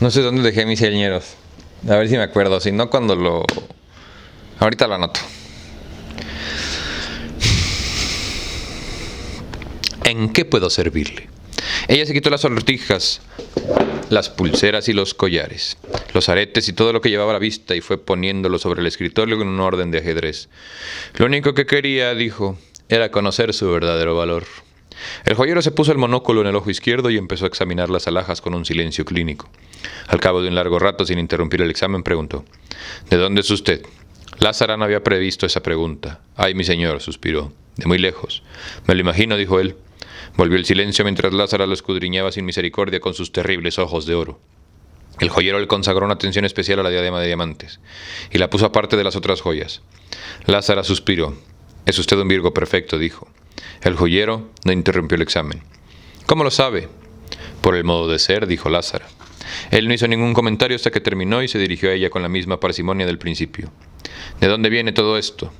No sé dónde dejé mis señeros. A ver si me acuerdo. Si no, ahorita lo anoto. ¿En qué puedo servirle? Ella se quitó las sortijas, las pulseras y los collares, los aretes y todo lo que llevaba a la vista y fue poniéndolo sobre el escritorio en un orden de ajedrez. Lo único que quería, dijo, era conocer su verdadero valor. El joyero se puso el monóculo en el ojo izquierdo y empezó a examinar las alhajas con un silencio clínico. Al cabo de un largo rato, sin interrumpir el examen, preguntó: ¿De dónde es usted? Lázara no había previsto esa pregunta. Ay, mi señor, suspiró. De muy lejos. Me lo imagino, dijo él. Volvió el silencio mientras Lázara lo escudriñaba sin misericordia con sus terribles ojos de oro. El joyero le consagró una atención especial a la diadema de diamantes y la puso aparte de las otras joyas. Lázara suspiró. Es usted un Virgo perfecto, dijo. El joyero no interrumpió el examen. ¿Cómo lo sabe? Por el modo de ser, dijo Lázara. Él no hizo ningún comentario hasta que terminó y se dirigió a ella con la misma parsimonia del principio. ¿De dónde viene todo esto?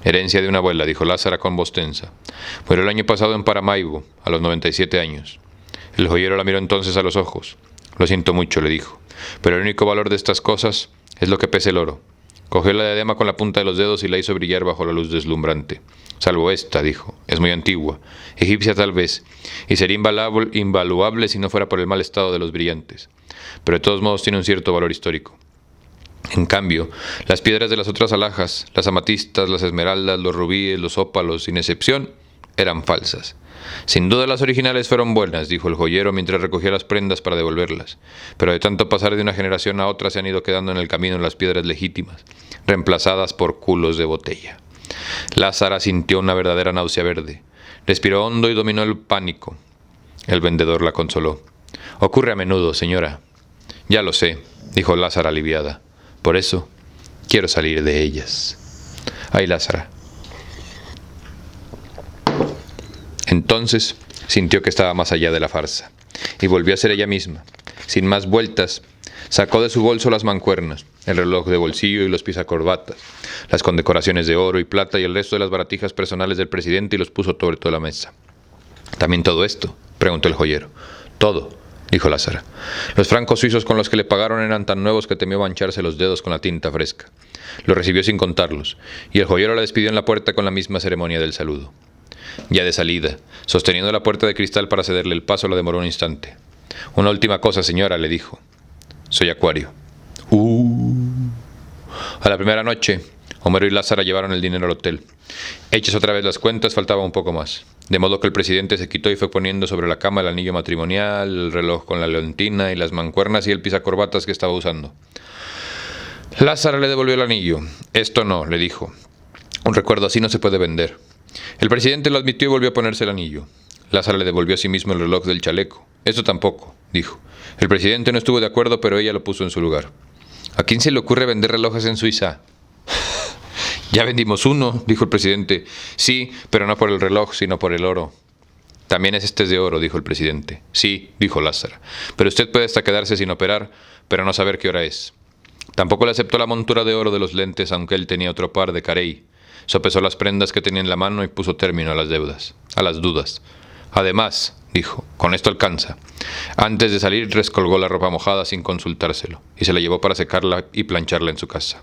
Herencia de una abuela, dijo Lázara con voz tensa. Murió el año pasado en Paramaribo, a los 97 años. El joyero la miró entonces a los ojos. Lo siento mucho, le dijo, pero el único valor de estas cosas es lo que pesa el oro. Cogió la diadema con la punta de los dedos y la hizo brillar bajo la luz deslumbrante. Salvo esta, dijo, es muy antigua, egipcia tal vez, y sería invaluable si no fuera por el mal estado de los brillantes. Pero de todos modos tiene un cierto valor histórico. En cambio, las piedras de las otras alhajas, las amatistas, las esmeraldas, los rubíes, los ópalos, sin excepción, eran falsas. Sin duda las originales fueron buenas, dijo el joyero mientras recogía las prendas para devolverlas, pero de tanto pasar de una generación a otra se han ido quedando en el camino las piedras legítimas, reemplazadas por culos de botella. Lázara sintió una verdadera náusea verde. Respiró hondo y dominó el pánico. El vendedor la consoló. Ocurre a menudo, señora. Ya lo sé, dijo Lázara aliviada. Por eso quiero salir de ellas. Ay, Lázara. Entonces sintió que estaba más allá de la farsa y volvió a ser ella misma. Sin más vueltas, sacó de su bolso las mancuernas, el reloj de bolsillo y los pisacorbatas, las condecoraciones de oro y plata y el resto de las baratijas personales del presidente y los puso sobre toda la mesa. ¿También todo esto?, preguntó el joyero. Todo, dijo Lázara. Los francos suizos con los que le pagaron eran tan nuevos que temió mancharse los dedos con la tinta fresca. Los recibió sin contarlos, y el joyero la despidió en la puerta con la misma ceremonia del saludo. Ya de salida, sosteniendo la puerta de cristal para cederle el paso, la demoró un instante. Una última cosa, señora, le dijo. Soy Acuario. A la primera noche, Homero y Lázara llevaron el dinero al hotel. Hechas otra vez las cuentas, faltaba un poco más. De modo que el presidente se quitó y fue poniendo sobre la cama el anillo matrimonial, el reloj con la leontina y las mancuernas y el pisacorbatas que estaba usando. Lázara le devolvió el anillo. Esto no, le dijo. Un recuerdo así no se puede vender. El presidente lo admitió y volvió a ponerse el anillo. Lázara le devolvió a sí mismo el reloj del chaleco. Esto tampoco, dijo. El presidente no estuvo de acuerdo, pero ella lo puso en su lugar. ¿A quién se le ocurre vender relojes en Suiza? Ya vendimos uno, dijo el presidente. Sí, pero no por el reloj, sino por el oro. También este es de oro, dijo el presidente. Sí, dijo Lázara. Pero usted puede hasta quedarse sin operar, pero no saber qué hora es. Tampoco le aceptó la montura de oro de los lentes, aunque él tenía otro par de carey. Sopesó las prendas que tenía en la mano y puso término a las dudas. Además, dijo, con esto alcanza. Antes de salir, rescolgó la ropa mojada sin consultárselo, y se la llevó para secarla y plancharla en su casa.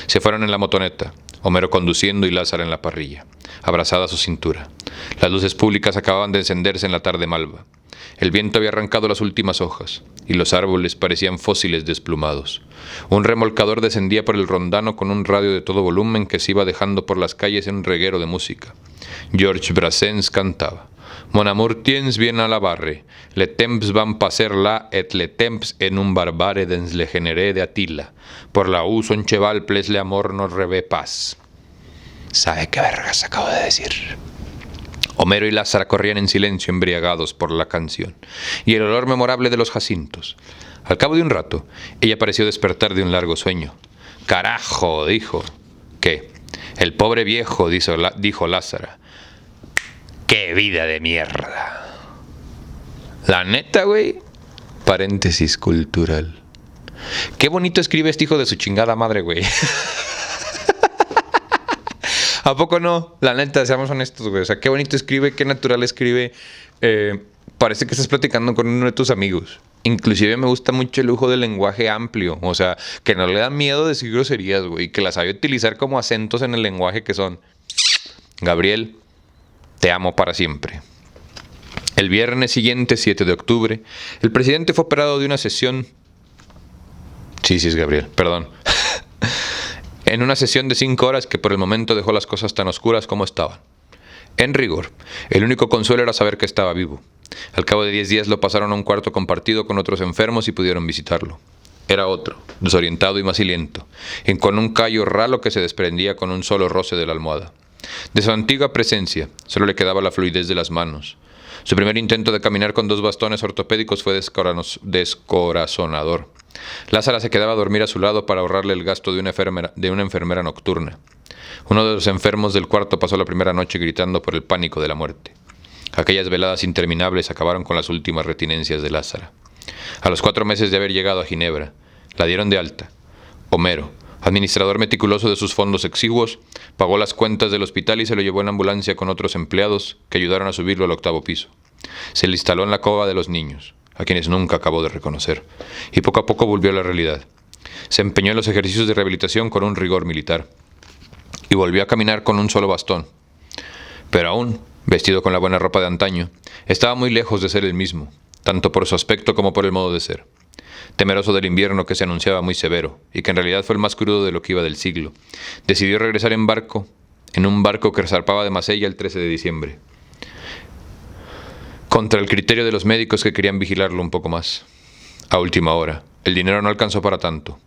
Se fueron en la motoneta, Homero conduciendo y Lázara en la parrilla, abrazada a su cintura. Las luces públicas acababan de encenderse en la tarde malva. El viento había arrancado las últimas hojas, y los árboles parecían fósiles desplumados. Un remolcador descendía por el rondano con un radio de todo volumen que se iba dejando por las calles en un reguero de música. Georges Brassens cantaba. Mon amour tiens bien a la barre, le temps van passer là et le temps en un barbare dens le generé de Atila. Por la U son cheval ples le amor no reve paz. ¿Sabe qué vergas acabo de decir? Homero y Lázara corrían en silencio embriagados por la canción y el olor memorable de los jacintos. Al cabo de un rato, ella pareció despertar de un largo sueño. «Carajo», dijo. «¿Qué?» «El pobre viejo», dijo Lázara. ¡Qué vida de mierda! La neta, güey. Paréntesis cultural. Qué bonito escribe este hijo de su chingada madre, güey. ¿A poco no? La neta, seamos honestos, güey. O sea, qué bonito escribe, qué natural escribe. Parece que estás platicando con uno de tus amigos. Inclusive me gusta mucho el lujo del lenguaje amplio. O sea, que no le da miedo decir groserías, güey. Que las sabe utilizar como acentos en el lenguaje que son. Gabriel, te amo para siempre. El viernes siguiente, 7 de octubre, el presidente fue operado de una sesión... Sí, es Gabriel, perdón. En una sesión de 5 horas que por el momento dejó las cosas tan oscuras como estaban. En rigor, el único consuelo era saber que estaba vivo. Al cabo de 10 días lo pasaron a un cuarto compartido con otros enfermos y pudieron visitarlo. Era otro, desorientado y macilento, y con un callo ralo que se desprendía con un solo roce de la almohada. De su antigua presencia, solo le quedaba la fluidez de las manos. Su primer intento de caminar con 2 bastones ortopédicos fue descorazonador. Lázara se quedaba a dormir a su lado para ahorrarle el gasto de una enfermera nocturna. Uno de los enfermos del cuarto pasó la primera noche gritando por el pánico de la muerte. Aquellas veladas interminables acabaron con las últimas retinencias de Lázara. A los 4 meses de haber llegado a Ginebra, la dieron de alta. Homero, administrador meticuloso de sus fondos exiguos, pagó las cuentas del hospital y se lo llevó en ambulancia con otros empleados que ayudaron a subirlo al 8º piso. Se le instaló en la cova de los niños, a quienes nunca acabó de reconocer, y poco a poco volvió a la realidad. Se empeñó en los ejercicios de rehabilitación con un rigor militar, y volvió a caminar con un solo bastón. Pero aún, vestido con la buena ropa de antaño, estaba muy lejos de ser el mismo, tanto por su aspecto como por el modo de ser. Temeroso del invierno que se anunciaba muy severo, y que en realidad fue el más crudo de lo que iba del siglo, decidió regresar en un barco que zarpaba de Marsella el 13 de diciembre, contra el criterio de los médicos que querían vigilarlo un poco más. A última hora, el dinero no alcanzó para tanto.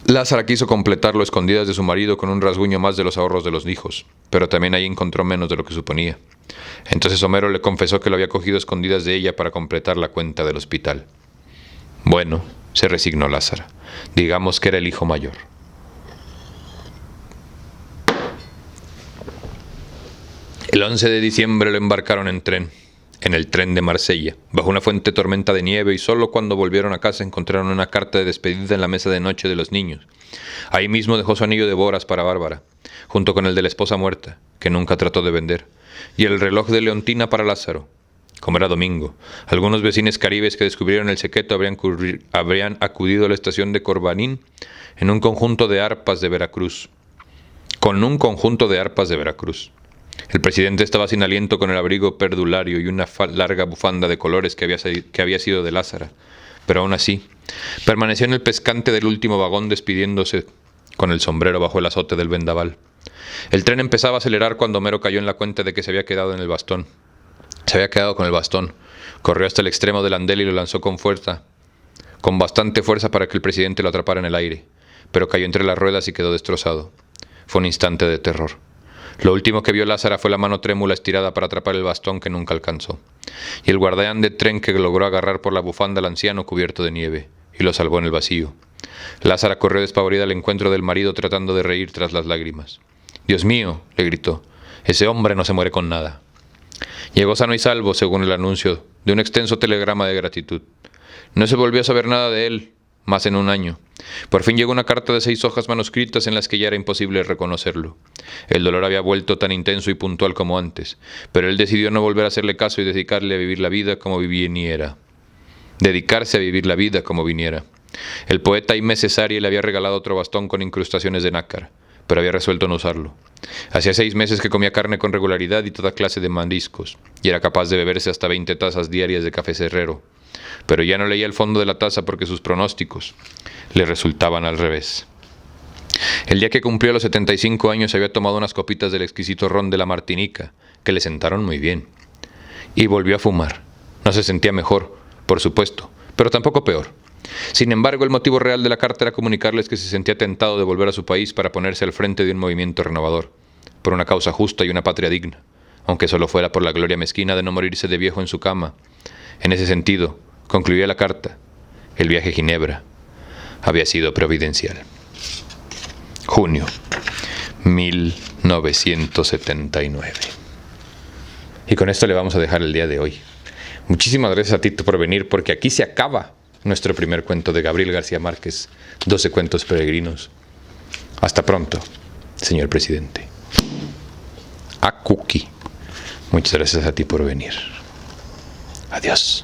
Lázara quiso completarlo a escondidas de su marido con un rasguño más de los ahorros de los hijos, pero también ahí encontró menos de lo que suponía. Entonces Homero le confesó que lo había cogido a escondidas de ella para completar la cuenta del hospital. Bueno, se resignó Lázara. Digamos que era el hijo mayor. El 11 de diciembre lo embarcaron en el tren de Marsella, bajo una fuerte tormenta de nieve, y solo cuando volvieron a casa encontraron una carta de despedida en la mesa de noche de los niños. Ahí mismo dejó su anillo de bodas para Bárbara, junto con el de la esposa muerta, que nunca trató de vender, y el reloj de Leontina para Lázaro. Como era domingo, algunos vecinos caribes que descubrieron el secreto habrían acudido a la estación de Corbanín con un conjunto de arpas de Veracruz. El presidente estaba sin aliento con el abrigo perdulario y una larga bufanda de colores que había sido de Lázara, pero aún así permaneció en el pescante del último vagón despidiéndose con el sombrero bajo el azote del vendaval. El tren empezaba a acelerar cuando Homero cayó en la cuenta de que se había quedado con el bastón. Corrió hasta el extremo del andel y lo lanzó con bastante fuerza para que el presidente lo atrapara en el aire, pero cayó entre las ruedas y quedó destrozado. Fue un instante de terror. Lo último que vio Lázara fue la mano trémula estirada para atrapar el bastón que nunca alcanzó, y el guardián de tren que logró agarrar por la bufanda al anciano cubierto de nieve, y lo salvó en el vacío, Lázara corrió despavorida al encuentro del marido tratando de reír tras las lágrimas. «Dios mío», le gritó, «ese hombre no se muere con nada». Llegó sano y salvo, según el anuncio de un extenso telegrama de gratitud. No se volvió a saber nada de él, más en un año. Por fin llegó una carta de 6 hojas manuscritas en las que ya era imposible reconocerlo. El dolor había vuelto tan intenso y puntual como antes, pero él decidió no volver a hacerle caso y dedicarle a vivir la vida como viniera. Dedicarse a vivir la vida como viniera. El poeta Aimé Césaire le había regalado otro bastón con incrustaciones de nácar, pero había resuelto no usarlo. Hacía 6 meses que comía carne con regularidad y toda clase de mariscos, y era capaz de beberse hasta 20 tazas diarias de café cerrero. Pero ya no leía el fondo de la taza porque sus pronósticos le resultaban al revés. El día que cumplió los 75 años había tomado unas copitas del exquisito ron de la Martinica, que le sentaron muy bien. Y volvió a fumar. No se sentía mejor, por supuesto, pero tampoco peor. Sin embargo, el motivo real de la carta era comunicarles que se sentía tentado de volver a su país para ponerse al frente de un movimiento renovador, por una causa justa y una patria digna, aunque solo fuera por la gloria mezquina de no morirse de viejo en su cama. En ese sentido, concluía la carta, el viaje a Ginebra había sido providencial. Junio 1979. Y con esto le vamos a dejar el día de hoy. Muchísimas gracias a Tito por venir, porque aquí se acaba nuestro primer cuento de Gabriel García Márquez, 12 cuentos peregrinos. Hasta pronto, señor presidente. A Cookie. Muchas gracias a ti por venir. Adiós.